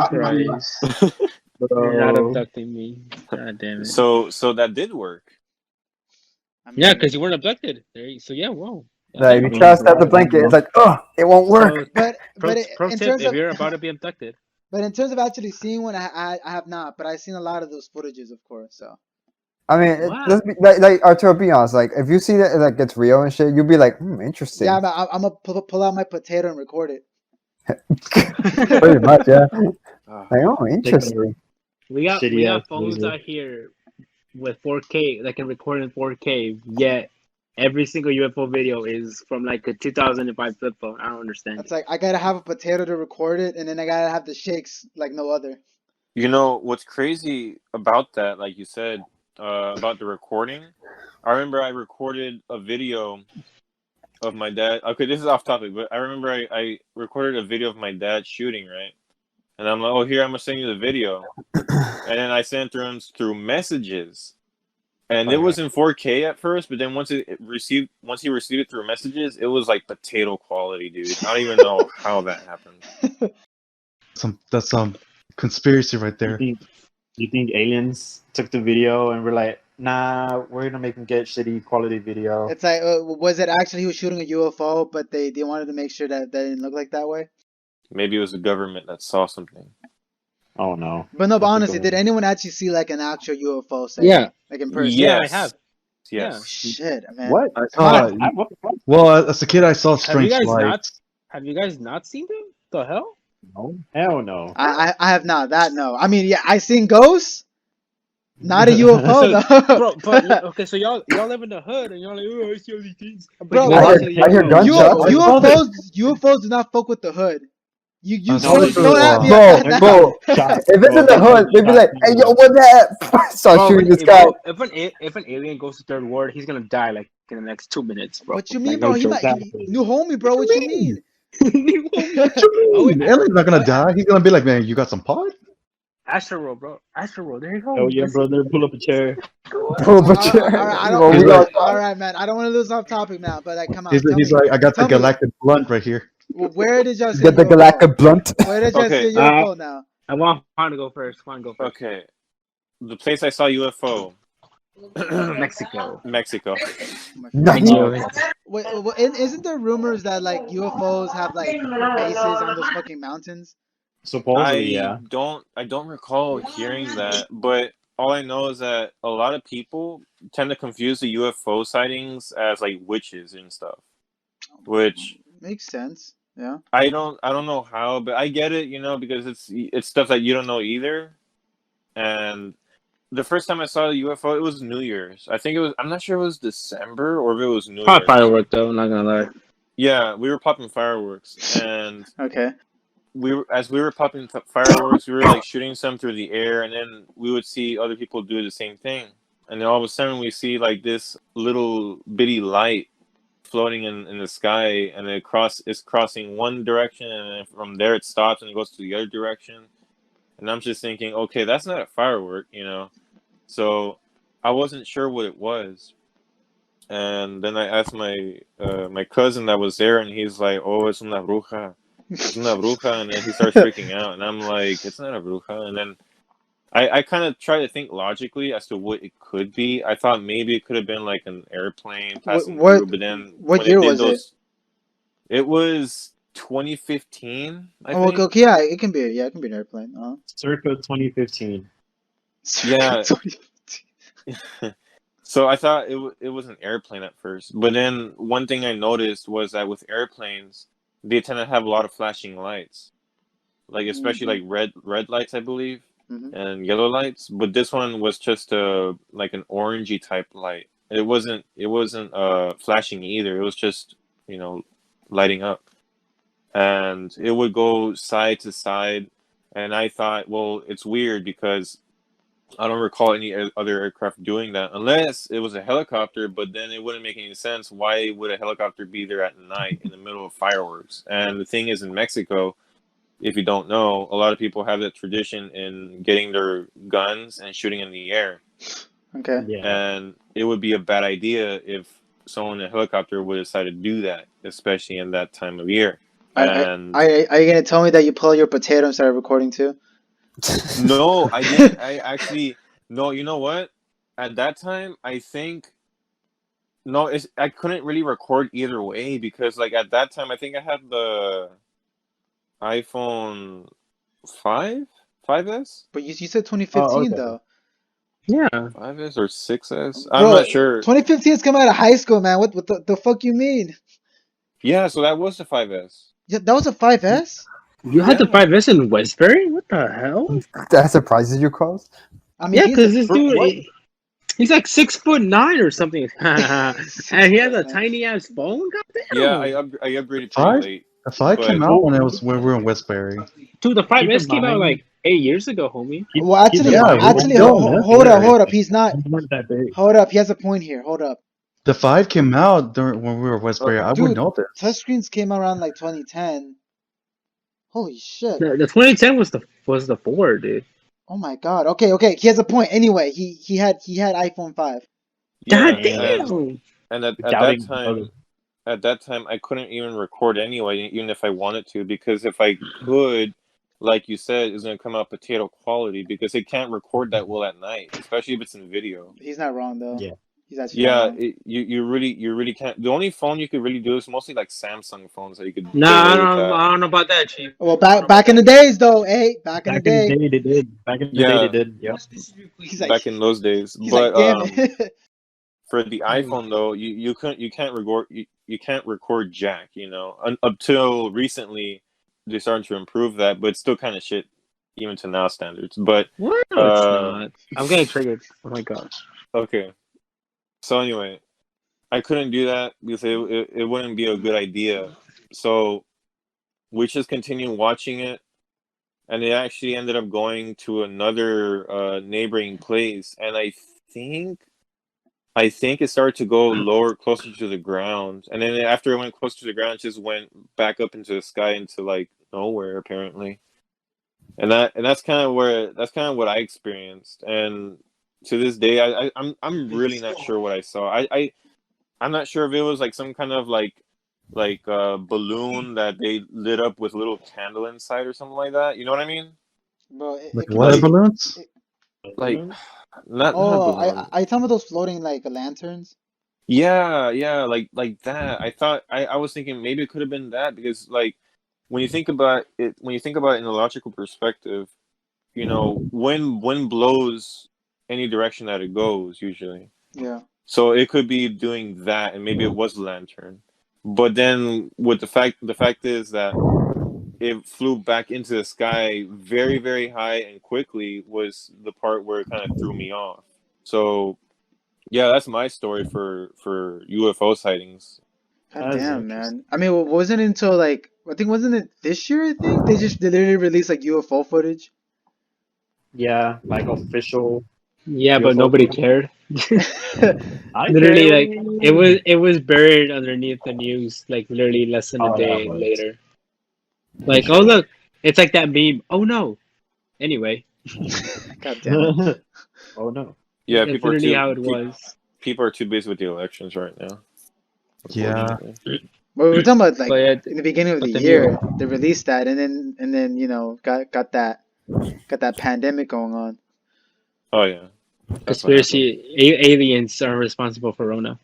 Speaker 2: Christ! You're not
Speaker 4: Bro.
Speaker 2: abducting me. God damn it.
Speaker 5: So that did work.
Speaker 3: I
Speaker 2: Yeah,
Speaker 3: mean,
Speaker 2: because you weren't abducted. So yeah, whoa.
Speaker 1: Like if you try to stab the blanket, it's like, oh, it won't work.
Speaker 2: So,
Speaker 3: but
Speaker 2: pro
Speaker 3: in
Speaker 2: tip:
Speaker 3: terms
Speaker 2: if
Speaker 3: of
Speaker 2: you're about to be abducted,
Speaker 3: but in terms of actually seeing one, I have not. But I've seen a lot of those footages, of course. So
Speaker 1: I mean,
Speaker 2: Wow.
Speaker 1: let's be, like Arturo, be honest. Like if you see that like it's real and shit, you'll be like, interesting.
Speaker 3: yeah, I'm gonna pull out my potato and record it.
Speaker 1: Pretty much, yeah.
Speaker 5: Ah.
Speaker 1: Like, oh, interesting.
Speaker 2: we got
Speaker 4: Shitty ass
Speaker 2: phones
Speaker 4: laser.
Speaker 2: out here with 4K that can record in 4K. Yet every single UFO video is from like a 2005 flip phone. I don't understand.
Speaker 3: It's like I gotta have a potato to record it, and then I gotta have the shakes like no other.
Speaker 5: You know what's crazy about that, like you said, about the recording? I remember I recorded a video of my dad. Okay, this is off topic, but I remember I recorded a video of my dad shooting, right? And I'm like, oh, here, I'm gonna send you the video. And then I sent it through messages. And it was in 4K at first, but then once he received it through messages, it was like potato quality, dude. I don't even know how that happened.
Speaker 6: that's some conspiracy right there.
Speaker 4: You think aliens took the video and were like, nah, we're gonna make them get shitty quality video?
Speaker 3: It's like, was it actually he was shooting a UFO, but they wanted to make sure that didn't look like that way?
Speaker 5: Maybe it was the government that saw something.
Speaker 4: Oh no.
Speaker 3: But no, but
Speaker 4: That's
Speaker 3: honestly,
Speaker 4: the
Speaker 3: did anyone actually see like an actual UFO? Say,
Speaker 2: Yeah.
Speaker 3: like in person.
Speaker 2: Yeah, I
Speaker 5: Yes.
Speaker 2: have.
Speaker 5: Yes.
Speaker 3: Oh, shit, man.
Speaker 4: What?
Speaker 6: I saw,
Speaker 4: What the fuck?
Speaker 6: well, as a kid, I saw strange
Speaker 2: Have
Speaker 6: lights.
Speaker 2: you guys not seen them? The hell?
Speaker 4: No. Hell no.
Speaker 3: I have not. That no. I mean, yeah, I seen ghosts. Not a UFO though.
Speaker 2: Bro, but okay, so y'all live in the hood and y'all like, oh, I see all these things. But
Speaker 3: Bro,
Speaker 2: you
Speaker 1: I
Speaker 2: never
Speaker 1: hear-
Speaker 2: see a
Speaker 1: I hear
Speaker 2: UFO.
Speaker 1: gunshots.
Speaker 3: UFOs do not fuck with the hood. You
Speaker 6: No,
Speaker 3: don't have me
Speaker 1: bro,
Speaker 3: on that.
Speaker 1: bro. If it's in the hood, they'd be like, "Hey, yo, what that?" Start
Speaker 2: Bro,
Speaker 1: shooting
Speaker 2: when-
Speaker 1: this guy.
Speaker 2: bro, if an alien goes to third ward, he's gonna die like in the next 2 minutes, bro.
Speaker 3: What you mean,
Speaker 2: Like,
Speaker 3: bro?
Speaker 2: no
Speaker 3: He
Speaker 2: joke.
Speaker 3: might new homie, bro. What you mean?
Speaker 6: What you mean? Alien's not gonna die. He's gonna be like, man, you got some pod?
Speaker 2: Astro, bro. Astro, there you go.
Speaker 4: Oh yeah, brother, pull up a chair.
Speaker 1: Bro, but
Speaker 3: All right,
Speaker 1: Well, we are-
Speaker 3: all right, man. I don't want to lose off topic now, but like, come on.
Speaker 6: He's
Speaker 3: tell
Speaker 6: like,
Speaker 3: me,
Speaker 6: I got the
Speaker 3: tell me.
Speaker 6: galactic blunt right here.
Speaker 3: Where did y'all see
Speaker 1: Get the
Speaker 3: UFO?
Speaker 1: galactic blunt.
Speaker 3: Where did y'all
Speaker 5: Okay,
Speaker 3: see a UFO now?
Speaker 2: I want Juan to go first. Juan, go first.
Speaker 5: Okay. The place I saw UFO,
Speaker 2: Mexico.
Speaker 5: Mexico.
Speaker 1: Nice.
Speaker 3: Wait, isn't there rumors that like UFOs have like bases on those fucking mountains?
Speaker 4: Supposedly, yeah.
Speaker 5: I don't recall hearing that, but all I know is that a lot of people tend to confuse the UFO sightings as like witches and stuff. Which
Speaker 3: Makes sense. Yeah.
Speaker 5: I don't know how, but I get it, because it's stuff that you don't know either. And the first time I saw the UFO, it was New Year's. I think I'm not sure if it was December or if it was New
Speaker 2: Probably
Speaker 5: Year's.
Speaker 2: firework though. I'm not gonna lie.
Speaker 5: Yeah, we were popping fireworks, and
Speaker 3: Okay.
Speaker 5: as we were popping fireworks, we were like shooting some through the air, and then we would see other people do the same thing, and then all of a sudden we see like this little bitty light floating in the sky, and it's crossing one direction, and then from there it stops and it goes to the other direction, and I'm just thinking, okay, that's not a firework, you know. So I wasn't sure what it was, and then I asked my cousin that was there, and he's like, "Oh, es una bruja." It's una bruja, and then he starts freaking out, and I'm like, it's not a bruja. And then I kind of try to think logically as to what it could be. I thought maybe it could have been like an airplane passing through, but then
Speaker 3: What
Speaker 5: when
Speaker 3: year
Speaker 5: it did
Speaker 3: was it?
Speaker 5: those, it was 2015, I
Speaker 3: Oh,
Speaker 5: think.
Speaker 3: okay, yeah, it can be. Yeah, it can be an airplane.
Speaker 4: Circa 2015.
Speaker 5: Yeah. So I thought it was an airplane at first, but then one thing I noticed was that with airplanes, they tend to have a lot of flashing lights, like especially like red lights, I believe, and yellow lights. But this one was just like an orangey type light. It wasn't flashing either. It was just, you know, lighting up, and it would go side to side. And I thought, well, it's weird because I don't recall any other aircraft doing that, unless it was a helicopter, but then it wouldn't make any sense. Why would a helicopter be there at night in the middle of fireworks? And the thing is, in Mexico, if you don't know, a lot of people have that tradition in getting their guns and shooting in the air.
Speaker 3: Okay.
Speaker 4: Yeah.
Speaker 5: And it would be a bad idea if someone in a helicopter would decide to do that, especially in that time of year. And
Speaker 3: Are you gonna tell me that you pull your potato and started recording too?
Speaker 5: no, I didn't. I actually no. You know what? At that time, I think no. I couldn't really record either way because, like, at that time, I think I had the iPhone 5S.
Speaker 3: But you said 2015 though.
Speaker 2: Yeah.
Speaker 5: 5S or 6S. I'm
Speaker 3: Bro,
Speaker 5: not sure.
Speaker 3: 2015 is coming out of high school, man. What the fuck you mean?
Speaker 5: Yeah, so that was the 5S.
Speaker 3: Yeah, that was a 5S.
Speaker 2: You had the 5S in Westbury? What the hell?
Speaker 1: That surprises you, Carlos?
Speaker 3: I mean,
Speaker 2: Yeah, because this
Speaker 5: what?
Speaker 2: dude, he's like 6'9" or something, and he has a tiny ass phone. Goddamn.
Speaker 5: Yeah, I upgraded pretty
Speaker 6: Five?
Speaker 5: late.
Speaker 6: The 5 came
Speaker 5: But-
Speaker 6: out when we were in Westbury.
Speaker 2: Dude, the 5S
Speaker 4: in
Speaker 2: came out
Speaker 4: mind-
Speaker 2: like 8 years ago, homie.
Speaker 3: Well, actually,
Speaker 6: Yeah,
Speaker 3: actually,
Speaker 6: we're
Speaker 3: hold up. He's not.
Speaker 4: It wasn't that big.
Speaker 3: Hold up. He has a point here. Hold up.
Speaker 6: The 5 came out when we were in Westbury. I
Speaker 3: Dude,
Speaker 6: would know this.
Speaker 3: Touchscreens came around like 2010. Holy shit.
Speaker 2: The 2010 was the 4, dude.
Speaker 3: Oh my god. Okay. He has a point. Anyway, he had iPhone 5.
Speaker 5: Yeah,
Speaker 2: God damn.
Speaker 5: And at
Speaker 4: Doubting
Speaker 5: that time,
Speaker 4: others.
Speaker 5: at that time, I couldn't even record anyway, even if I wanted to, because if I could, like you said, it's gonna come out potato quality because it can't record that well at night, especially if it's in video.
Speaker 3: He's not wrong though.
Speaker 4: Yeah.
Speaker 3: He's actually
Speaker 5: Yeah,
Speaker 3: not wrong.
Speaker 5: you really can't. The only phone you could really do is mostly like Samsung phones that you could.
Speaker 2: Nah,
Speaker 5: get away with that.
Speaker 2: I don't know about that, Chief.
Speaker 3: Well, back in the days though, hey, back in the day.
Speaker 4: they did. Back in the day, they did. Yeah.
Speaker 3: He's like,
Speaker 5: Back in those days,
Speaker 3: he's
Speaker 5: but
Speaker 3: like, damn it.
Speaker 5: for the iPhone though, you can't record you can't record jack, you know. Up till recently, they started to improve that, but it's still kind of shit even to now standards. But
Speaker 2: What? No, it's not. I'm getting triggered. Oh my god.
Speaker 5: okay. So anyway, I couldn't do that because it wouldn't be a good idea. So we just continued watching it, and it actually ended up going to another neighboring place, and I think it started to go lower, closer to the ground, and then after it went closer to the ground, it just went back up into the sky into like nowhere apparently. And that's kind of what I experienced, and to this day, I'm really not sure what I saw. I'm not sure if it was like some kind of like balloon that they lit up with a little candle inside or something like that. You know what I mean?
Speaker 3: Bro,
Speaker 6: Like water balloons?
Speaker 5: Like not
Speaker 3: Oh,
Speaker 5: balloon.
Speaker 3: I talking about those floating like lanterns.
Speaker 5: Yeah, like that. I thought I was thinking maybe it could have been that because like when you think about it in a logical perspective, you know, wind blows any direction that it goes usually.
Speaker 3: Yeah.
Speaker 5: So it could be doing that, and maybe it was a lantern. But then, with the fact is that it flew back into the sky very, very high and quickly was the part where it kind of threw me off. So, yeah, that's my story for UFO sightings.
Speaker 3: God
Speaker 4: That's
Speaker 3: damn,
Speaker 4: interesting.
Speaker 3: man. I mean, wasn't it until like wasn't it this year? I think they literally released like UFO footage.
Speaker 4: Yeah, like official
Speaker 2: Yeah, but
Speaker 4: UFO
Speaker 2: nobody
Speaker 4: footage.
Speaker 2: cared.
Speaker 4: I
Speaker 2: Literally,
Speaker 4: care.
Speaker 2: like it was buried underneath the news. Like literally less than a
Speaker 4: Oh, yeah,
Speaker 2: day
Speaker 4: but
Speaker 2: later.
Speaker 4: for
Speaker 2: Like, oh
Speaker 4: sure.
Speaker 2: look, it's like that meme. Oh no. Anyway,
Speaker 3: God damn it.
Speaker 4: Oh no.
Speaker 5: Yeah,
Speaker 2: that's literally how it was.
Speaker 5: people are too busy with the elections right now.
Speaker 6: Yeah.
Speaker 5: Unfortunately.
Speaker 3: Well, we're talking about like
Speaker 2: But yeah,
Speaker 3: in the beginning of the
Speaker 2: but the
Speaker 3: year,
Speaker 2: new
Speaker 3: they released that, and then got that pandemic going on.
Speaker 5: Oh yeah, that's what happened.
Speaker 2: conspiracy aliens are responsible for Rona.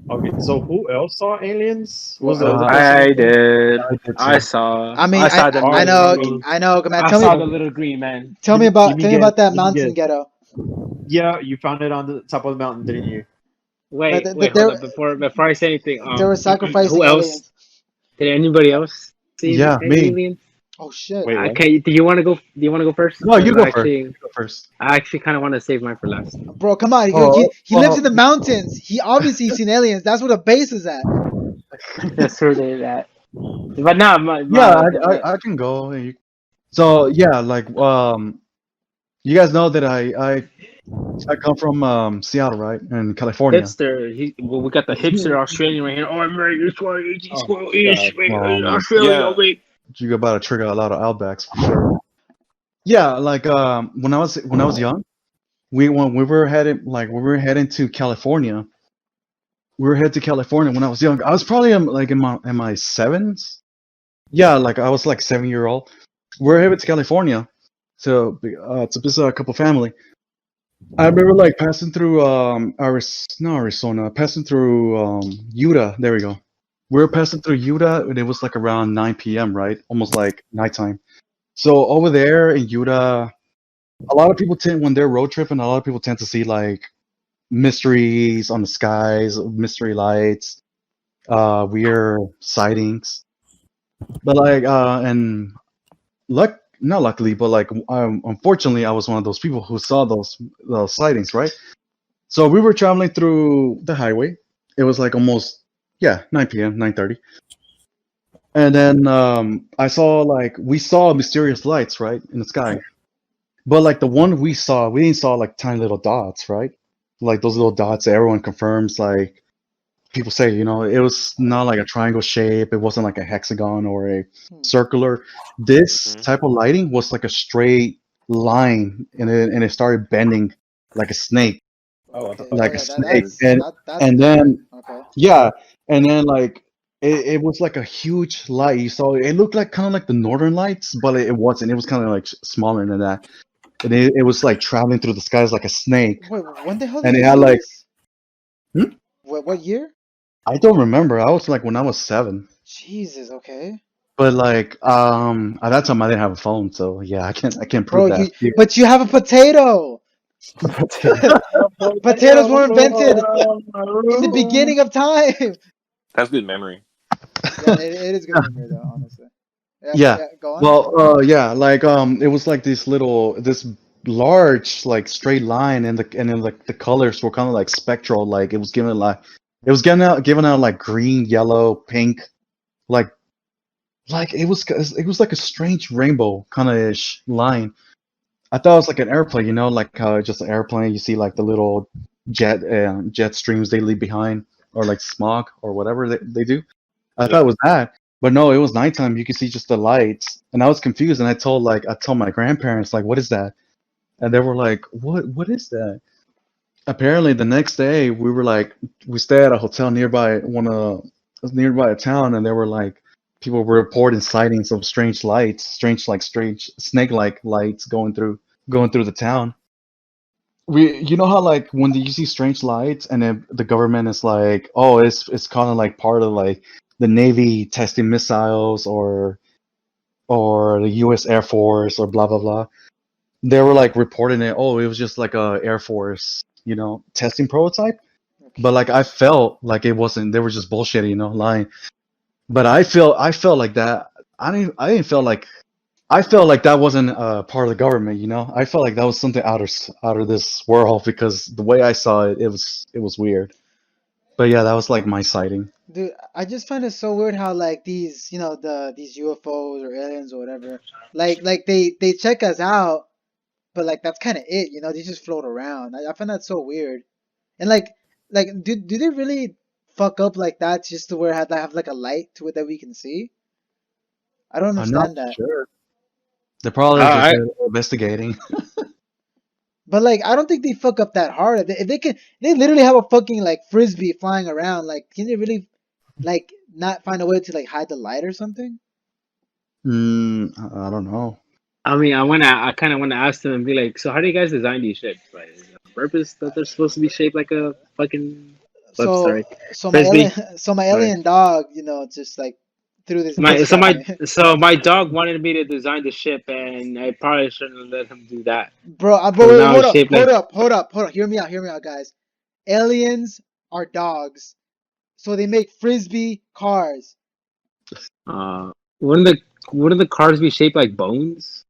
Speaker 4: Okay, so who else saw aliens? Who was the
Speaker 3: Well,
Speaker 4: other person?
Speaker 2: I did.
Speaker 6: I did
Speaker 2: I
Speaker 6: too.
Speaker 2: saw.
Speaker 3: I mean,
Speaker 2: I saw the
Speaker 3: I
Speaker 2: little
Speaker 3: know,
Speaker 2: green.
Speaker 3: I know, man.
Speaker 2: I saw the little green man.
Speaker 3: Tell me
Speaker 4: Let me
Speaker 3: about that
Speaker 4: guess, let me
Speaker 3: mountain
Speaker 4: guess.
Speaker 3: ghetto.
Speaker 4: Yeah, you found it on the top of the mountain, didn't you?
Speaker 2: Wait,
Speaker 3: That
Speaker 2: wait, hold up. Before I say anything,
Speaker 3: they were sacrificing
Speaker 2: who else?
Speaker 3: aliens.
Speaker 2: Did anybody else see
Speaker 6: Yeah, me.
Speaker 2: aliens?
Speaker 3: Oh shit.
Speaker 4: Wait, what?
Speaker 2: Okay, do you want to go? Do you want to go first?
Speaker 6: No, you
Speaker 2: 'Cause
Speaker 6: go first. You go first.
Speaker 2: I actually kind of want to save mine for last.
Speaker 3: Bro, come on. He lives in the mountains. He obviously seen aliens. That's where the base is at.
Speaker 2: That's where they at. But now,
Speaker 6: Yeah, I can go. So yeah, like you guys know that I come from Seattle, right, in California.
Speaker 2: hipster. Well, we got the hipster Australian right here. Oh, mate, it's why it's
Speaker 4: Oh,
Speaker 2: Australia,
Speaker 5: Yeah.
Speaker 2: mate.
Speaker 6: You about to trigger a lot of outbacks for sure. Yeah, like when I was young, when we were heading to California. We were headed to California when I was young. I was probably like in my sevens. Yeah, like I was like 7-year old. We're headed to California to visit a couple family. I remember like passing through Arizona, passing through Utah. There we go. We were passing through Utah and it was like around 9 p.m. right, almost like nighttime. So over there in Utah, a lot of people tend when they're road tripping. A lot of people tend to see like mysteries on the skies, mystery lights, weird sightings. But like and not luckily, but like unfortunately, I was one of those people who saw those sightings, right? So we were traveling through the highway. It was like almost 9 p.m., 9:30. And then we saw mysterious lights, right, in the sky. But like the one we didn't saw like tiny little dots, right? Like those little dots that everyone confirms, like people say, it was not like a triangle shape. It wasn't like a hexagon or a circular. This type of lighting was like a straight line, and it started bending like a snake,
Speaker 4: Oh, what the fuck?
Speaker 6: like
Speaker 3: Okay,
Speaker 6: a snake.
Speaker 3: that's
Speaker 6: And then
Speaker 3: okay.
Speaker 6: yeah, and then like it was like a huge light. You saw it looked like kind of like the Northern Lights, but it wasn't. It was kind of like smaller than that. And it was like traveling through the skies like a snake.
Speaker 3: Wait, when the hell
Speaker 6: And
Speaker 3: did
Speaker 6: it
Speaker 3: you
Speaker 6: had
Speaker 3: see
Speaker 6: like
Speaker 3: this? What year?
Speaker 6: I don't remember. I was like when I was 7.
Speaker 3: Jesus, okay.
Speaker 6: But like at that time I didn't have a phone, so yeah, I can't
Speaker 3: Bro,
Speaker 6: prove that.
Speaker 3: but you have a potato. Potatoes were invented in the beginning of time.
Speaker 5: That's good memory.
Speaker 3: Yeah, it is good memory though, honestly.
Speaker 6: Yeah.
Speaker 3: Go on.
Speaker 6: Well, yeah, like it was like this large like straight line, and then like the colors were kind of like spectral. Like it was giving out like green, yellow, pink, like it was like a strange rainbow kind of ish line. I thought it was like an airplane, like how just an airplane. You see like the little jet streams they leave behind, or like smog or whatever they do. I thought it was that, but no, it was nighttime. You could see just the lights, and I was confused. And I told my grandparents like, "What is that?" And they were like, "What is that?" Apparently, the next day we stayed at a hotel nearby nearby a town, and they were like, people were reporting sightings of strange lights, strange snake-like lights going through the town. You know how like when you see strange lights, and then the government is like, oh, it's kind of like part of like the Navy testing missiles or the U.S. Air Force or blah blah blah. They were like reporting it. Oh, it was just like a Air Force, testing prototype. But like I felt like it wasn't. They were just bullshitting, lying. But I felt like that. I felt like that wasn't part of the government. I felt like that was something out of this world, because the way I saw it, it was weird. But yeah, that was like my sighting.
Speaker 3: Dude, I just find it so weird how like these, these UFOs or aliens or whatever, like they check us out, but like that's kind of it, they just float around. I find that so weird. And like do they really fuck up like that just to where have like a light to it that we can see? I don't
Speaker 6: I'm not
Speaker 3: understand that.
Speaker 6: sure. They're probably just investigating.
Speaker 3: But like I don't think they fuck up that hard. If they literally have a fucking like frisbee flying around. Like, can they really like not find a way to like hide the light or something?
Speaker 6: I don't know.
Speaker 2: I mean, I kind of want to ask them and be like, so how do you guys design these ships? Like, is it on purpose that they're supposed to be shaped like a fucking. Oops,
Speaker 3: So
Speaker 2: sorry.
Speaker 3: so my
Speaker 2: Frisbee?
Speaker 3: my
Speaker 2: Sorry.
Speaker 3: alien dog, just like threw this biscuit at me.
Speaker 2: So my dog wanted me to design the ship, and I probably shouldn't have let him do that.
Speaker 3: Bro,
Speaker 2: So
Speaker 3: wait,
Speaker 2: now
Speaker 3: hold
Speaker 2: it's
Speaker 3: up,
Speaker 2: shaped
Speaker 3: hold
Speaker 2: like.
Speaker 3: up, hold up, hold up. Hear me out, guys. Aliens are dogs, so they make frisbee cars.
Speaker 2: Wouldn't the cars be shaped like bones?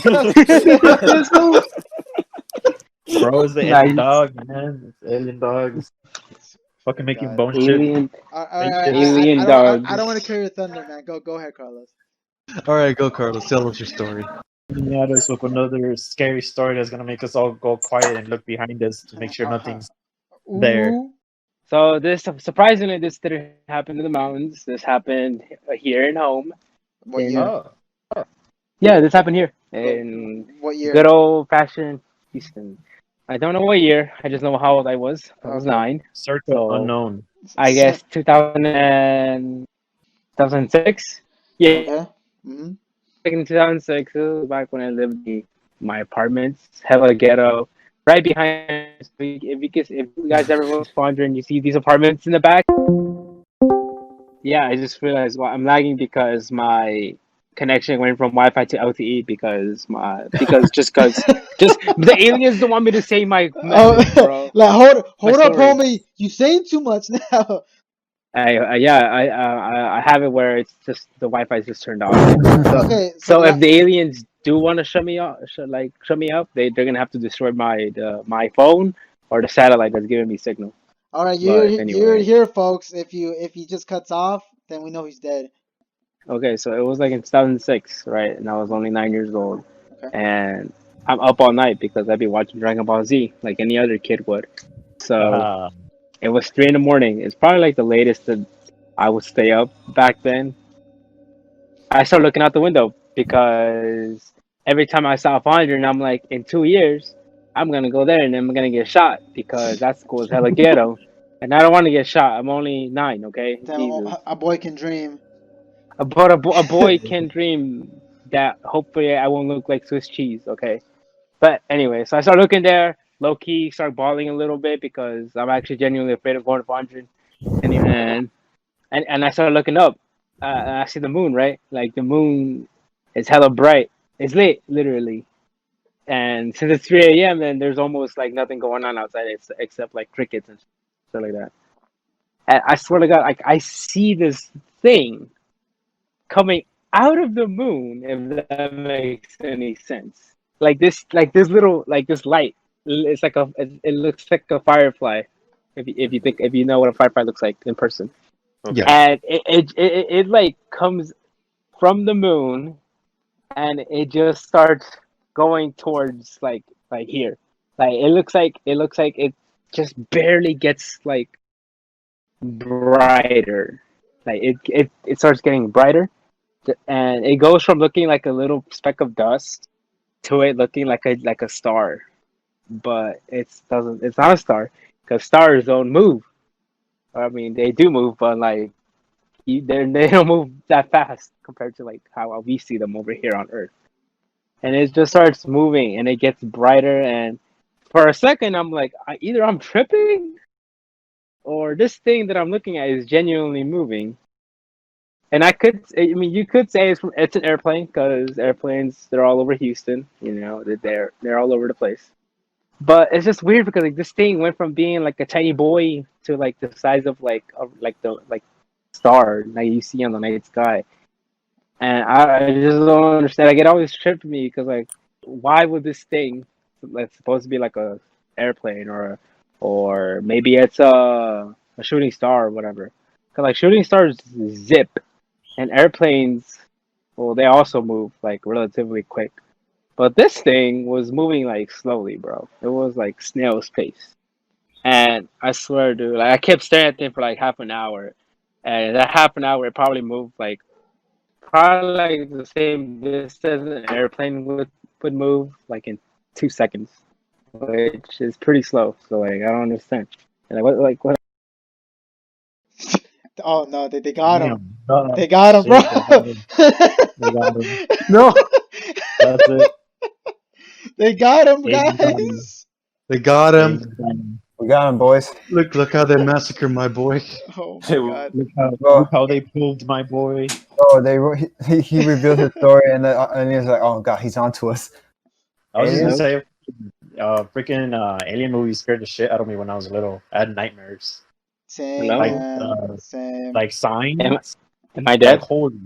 Speaker 3: Let's go.
Speaker 4: Bro, it's the
Speaker 2: Nice.
Speaker 4: alien dog, man. It's alien dogs. Fucking making
Speaker 3: God.
Speaker 4: bone shit.
Speaker 2: Alien.
Speaker 3: I
Speaker 2: dogs.
Speaker 3: don't want to carry your thunder, man. Go ahead, Carlos.
Speaker 6: All right, go, Carlos. Tell us your story.
Speaker 4: Yeah, this with another scary story that's gonna make us all go quiet and look behind us to make sure nothing's there.
Speaker 3: Ooh.
Speaker 2: So surprisingly, this didn't happen in the mountains. This happened here in home.
Speaker 3: What year?
Speaker 4: Oh,
Speaker 2: Yeah, this happened here in
Speaker 3: What year?
Speaker 2: good old fashioned Houston. I don't know what year. I just know how old I was. I was
Speaker 3: Okay.
Speaker 2: 9.
Speaker 4: circa
Speaker 2: So-
Speaker 4: unknown.
Speaker 2: I guess 2006. Yeah,
Speaker 3: Okay. Mm-hmm.
Speaker 2: back in 2006, it was back when I lived in my apartments, hella ghetto, right behind. If you guys ever go to Fondren and you see these apartments in the back, yeah, I just realized I'm lagging because my connection went from Wi-Fi to LTE because the aliens don't want me to say my message, bro.
Speaker 3: Like hold up,
Speaker 2: story.
Speaker 3: homie. You saying too much now.
Speaker 2: I have it where it's just the Wi-Fi is just turned off.
Speaker 3: Okay.
Speaker 2: So if the aliens do want to shut me up, they're gonna have to destroy my phone or the satellite that's giving me signal.
Speaker 3: all right,
Speaker 2: But
Speaker 3: you
Speaker 2: anyway.
Speaker 3: heard it here, folks. If he just cuts off, then we know he's dead.
Speaker 2: Okay, so it was like in 2006, right? And I was only 9 years old,
Speaker 3: Okay.
Speaker 2: and I'm up all night because I'd be watching Dragon Ball Z like any other kid would. So it was 3 in the morning. It's probably like the latest that I would stay up back then. I started looking out the window because every time I saw Fondren, I'm like, in 2 years, I'm gonna go there and I'm gonna get shot because that school is hella ghetto, and I don't want to get shot. I'm only 9, okay?
Speaker 3: Damn,
Speaker 2: Jesus.
Speaker 3: a boy can dream.
Speaker 2: But a boy can dream that hopefully I won't look like Swiss cheese, okay? But anyway, so I started looking there, low key, start bawling a little bit because I'm actually genuinely afraid of going to Fondren. And I started looking up. And I see the moon, right? Like the moon is hella bright. It's lit, literally. And since it's 3 a.m., then there's almost like nothing going on outside except like crickets and stuff like that. And I swear to God, like I see this thing coming out of the moon, if that makes any sense. Like this little, like this light. It's like it looks like a firefly. If you know what a firefly looks like in person.
Speaker 6: Yeah.
Speaker 2: And it like comes from the moon, and it just starts going towards like here. Like it looks like it just barely gets like brighter. Like it starts getting brighter, and it goes from looking like a little speck of dust to it looking like a star. But it's not a star because stars don't move. I mean, they do move, but like they don't move that fast compared to like how we see them over here on Earth. And it just starts moving, and it gets brighter. And for a second, I'm like, either I'm tripping, or this thing that I'm looking at is genuinely moving. And you could say it's an airplane because airplanes they're all over Houston. You know, they're all over the place. But it's just weird because like this thing went from being like a tiny boy to like the size of like the star that you see on the night sky. And I just don't understand. Like it always tripped me because like, why would this thing that's supposed to be like a airplane or or maybe it's a shooting star or whatever. Cause like shooting stars zip, and airplanes, well, they also move like relatively quick. But this thing was moving like slowly, bro. It was like snail's pace. And I swear, dude, like I kept staring at it for like half an hour. And that half an hour, it probably moved like probably like the same distance an airplane would move, like in 2 seconds, which is pretty slow. So like I don't understand. And what?
Speaker 3: Oh no, they got him.
Speaker 4: Damn.
Speaker 3: They got him,
Speaker 4: Shit,
Speaker 3: bro.
Speaker 4: they got him. No, that's it.
Speaker 3: They got him,
Speaker 4: They got him.
Speaker 3: guys.
Speaker 6: They got him.
Speaker 1: We got him, boys.
Speaker 6: Look how they massacred my boy.
Speaker 3: Oh my
Speaker 5: Hey,
Speaker 3: god.
Speaker 4: Look how they pulled my boy.
Speaker 1: Oh, he revealed his story, and he was like, "Oh God, he's onto us."
Speaker 4: I was just gonna
Speaker 1: Aliens?
Speaker 4: say, freaking alien movies scared the shit out of me when I was little. I had nightmares.
Speaker 3: Same,
Speaker 2: Hello?
Speaker 3: man. Same.
Speaker 4: Like Signs.
Speaker 2: Am I dead?
Speaker 4: Like, holy.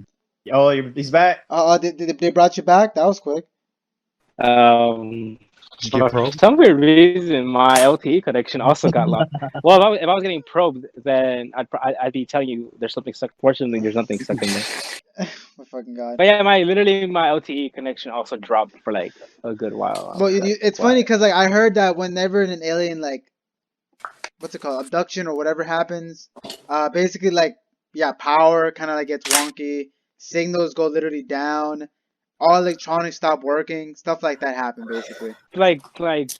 Speaker 4: Oh, he's back.
Speaker 3: They brought you back? That was quick.
Speaker 6: Did you get
Speaker 2: For
Speaker 6: probed?
Speaker 2: some weird reason, my LTE connection also got lost. Well, if I was getting probed, then I'd be telling you there's something stuck. Fortunately, there's nothing stuck in there.
Speaker 3: My fucking god.
Speaker 2: But yeah, my LTE connection also dropped for like a good while.
Speaker 3: Well, it's funny because like I heard that whenever an alien like what's it called, abduction or whatever happens, basically like power kind of like gets wonky, signals go literally down, all electronics stop working, stuff like that happen basically.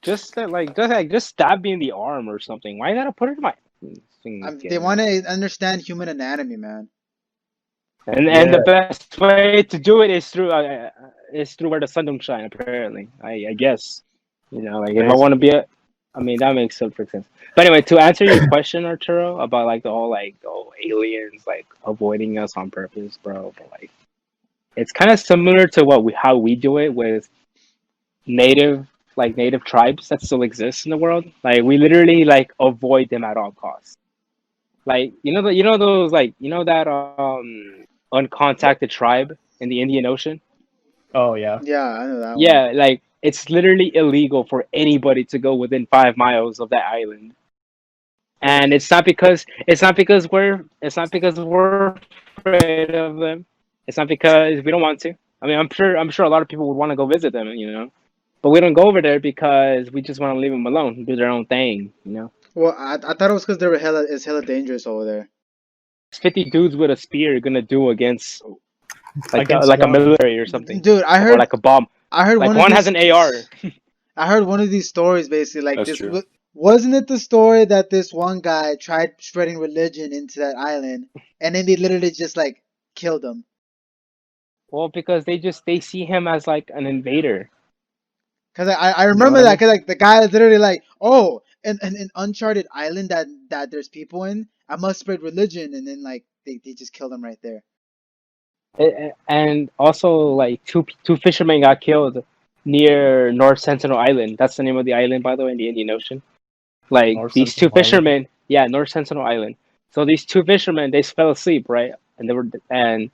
Speaker 2: Just stab me in the arm or something. Why you gotta put it in my?
Speaker 3: They want to understand human anatomy, man.
Speaker 2: And the best way to do it is through where the sun don't shine. Apparently, I guess, like if I want to be I mean that makes perfect sense. But anyway, to answer your question, Arturo, about like the whole aliens like avoiding us on purpose, bro. But like, it's kind of similar to how we do it with native tribes that still exist in the world. Like we literally like avoid them at all costs. Like that uncontacted tribe in the Indian Ocean.
Speaker 4: Oh yeah.
Speaker 3: Yeah, I know that one.
Speaker 2: Yeah, like it's literally illegal for anybody to go within 5 miles of that island. And it's not because we're afraid of them. It's not because we don't want to. I mean, I'm sure a lot of people would want to go visit them, but we don't go over there because we just want to leave them alone, do their own thing,
Speaker 3: Well, I thought it was because they were hella dangerous over there.
Speaker 2: 50 dudes with a spear gonna do against like
Speaker 4: Against
Speaker 2: a
Speaker 4: one.
Speaker 2: military or something,
Speaker 3: Dude, I
Speaker 2: or
Speaker 3: heard
Speaker 2: like a bomb.
Speaker 3: I heard
Speaker 2: Like
Speaker 3: one
Speaker 2: one
Speaker 3: of
Speaker 2: has
Speaker 3: these,
Speaker 2: an AR.
Speaker 3: I heard one of these stories basically like
Speaker 5: That's
Speaker 3: this.
Speaker 5: true.
Speaker 3: Wasn't it the story that this one guy tried spreading religion into that island, and then they literally just like killed him?
Speaker 2: Well, because they see him as like an invader.
Speaker 3: Cause I remember that, cause like the guy is literally like, oh, an uncharted island that there's people in, I must spread religion, and then like they just killed him right there.
Speaker 2: And also like two fishermen got killed near North Sentinel Island. That's the name of the island, by the way, in the Indian Ocean. Like
Speaker 4: North
Speaker 2: these two
Speaker 4: Sentinel
Speaker 2: fishermen, yeah, North Sentinel Island. So these two fishermen, they fell asleep, right? And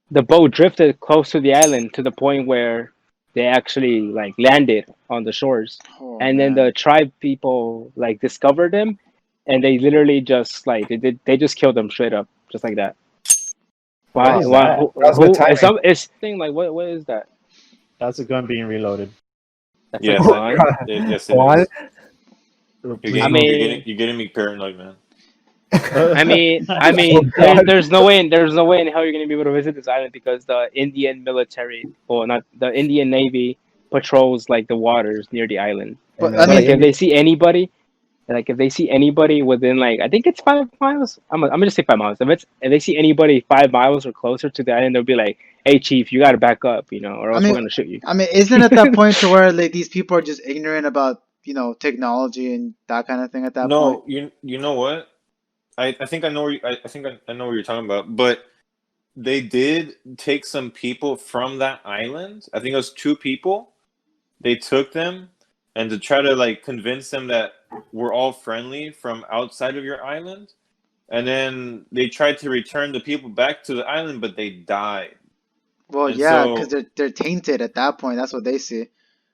Speaker 2: the boat drifted close to the island to the point where they actually like landed on the shores.
Speaker 3: Oh,
Speaker 2: And then the tribe people like discovered them, and they literally just like they just killed them straight up, just like that. Why?
Speaker 4: is
Speaker 2: Why?
Speaker 4: that?
Speaker 1: That's good timing.
Speaker 2: It's thing like what is that?
Speaker 4: That's a gun being reloaded.
Speaker 2: That's
Speaker 5: Yes,
Speaker 2: a gun?
Speaker 5: yes, it
Speaker 1: What?
Speaker 5: is. You're getting me paranoid, man.
Speaker 2: I mean, there's no way in hell you're gonna be able to visit this island because the Indian military, or not the Indian Navy, patrols like the waters near the island.
Speaker 3: But
Speaker 1: And
Speaker 3: I
Speaker 2: So
Speaker 3: mean,
Speaker 2: like if they see anybody within like I think it's 5 miles. I'm gonna just say 5 miles. If they see anybody 5 miles or closer to the island, they'll be like, "Hey, chief, you gotta back up, or else we're gonna shoot you."
Speaker 3: I mean, isn't it that point to where like these people are just ignorant about technology and that kind of thing at that point?
Speaker 5: No, you know what? I think I know where I know what you're talking about. But they did take some people from that island. I think it was 2 people. They took them and to try to like convince them that we're all friendly from outside of your island. And then they tried to return the people back to the island, but they died.
Speaker 3: Well,
Speaker 5: And
Speaker 3: yeah,
Speaker 5: so-
Speaker 3: because they're tainted at that point. That's what they see.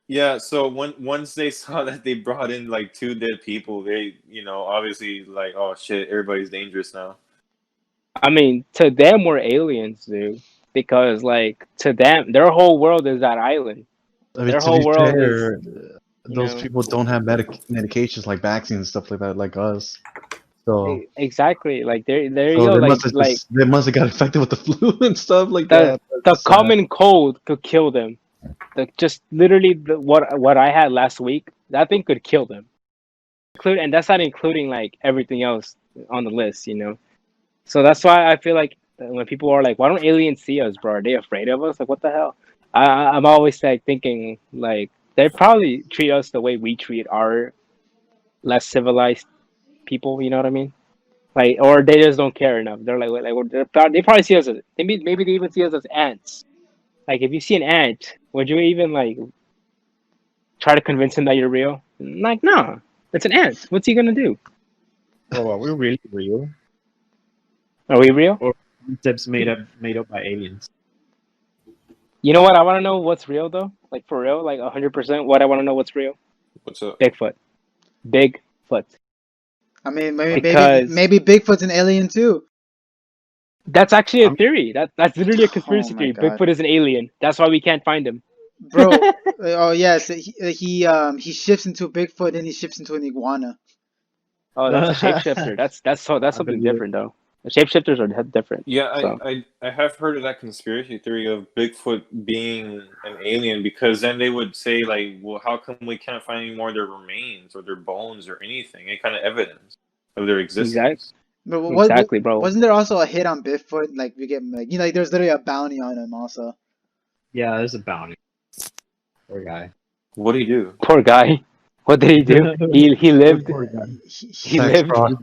Speaker 5: Yeah, so once they saw that they brought in like 2 dead people, they, obviously like, oh shit, everybody's dangerous now.
Speaker 2: I mean, to them, we're aliens, dude. Because, like, to them, their whole world is that island.
Speaker 6: I mean,
Speaker 2: Their
Speaker 6: to
Speaker 2: whole
Speaker 6: be
Speaker 2: world
Speaker 6: fair,
Speaker 2: is,
Speaker 6: those people don't have medications like vaccines and stuff like that, like us. So,
Speaker 2: exactly. Like, there you
Speaker 6: so
Speaker 2: go.
Speaker 6: they must have got infected with the flu and stuff like
Speaker 2: the
Speaker 6: that.
Speaker 2: the common cold could kill them. Just literally what I had last week, that thing could kill them. And that's not including like everything else on the list, So that's why I feel like when people are like, "Why don't aliens see us, bro? Are they afraid of us? Like, what the hell?" I'm always like thinking like they probably treat us the way we treat our less civilized people. You know what I mean? Like, or they just don't care enough. They're they probably see us as maybe they even see us as ants. Like, if you see an ant, would you even like try to convince him that you're real? Like, no, it's an ant. What's he gonna do?
Speaker 4: Bro, are we really real?
Speaker 2: Are we real?
Speaker 4: Or concepts made up by aliens?
Speaker 2: You know what? I want to know what's real though. Like for real, like 100%. What I want to know what's real?
Speaker 5: What's up?
Speaker 2: Bigfoot. Bigfoot.
Speaker 3: I mean,
Speaker 2: Because
Speaker 3: maybe Bigfoot's an alien too.
Speaker 2: that's actually a theory. That's literally a conspiracy
Speaker 3: Oh my
Speaker 2: theory.
Speaker 3: God.
Speaker 2: Bigfoot is an alien. That's why we can't find him.
Speaker 3: Bro, oh yes, he shifts into a Bigfoot and he shifts into an iguana.
Speaker 2: Oh, that's a shapeshifter. That's something
Speaker 4: believe
Speaker 2: different though. The shapeshifters are different.
Speaker 5: Yeah,
Speaker 2: So.
Speaker 5: I have heard of that conspiracy theory of Bigfoot being an alien, because then they would say like, well, how come we can't find any more of their remains or their bones or anything, any kind of evidence of their existence?
Speaker 3: But
Speaker 2: Exactly, bro.
Speaker 3: Wasn't there also a hit on Bigfoot? Like we get like like there's literally a bounty on him also.
Speaker 4: Yeah, there's a bounty. Poor guy.
Speaker 5: What do you do?
Speaker 2: Poor guy. What did he do? He lived.
Speaker 4: Poor guy.
Speaker 2: He
Speaker 6: Tax
Speaker 2: lived.
Speaker 6: fraud.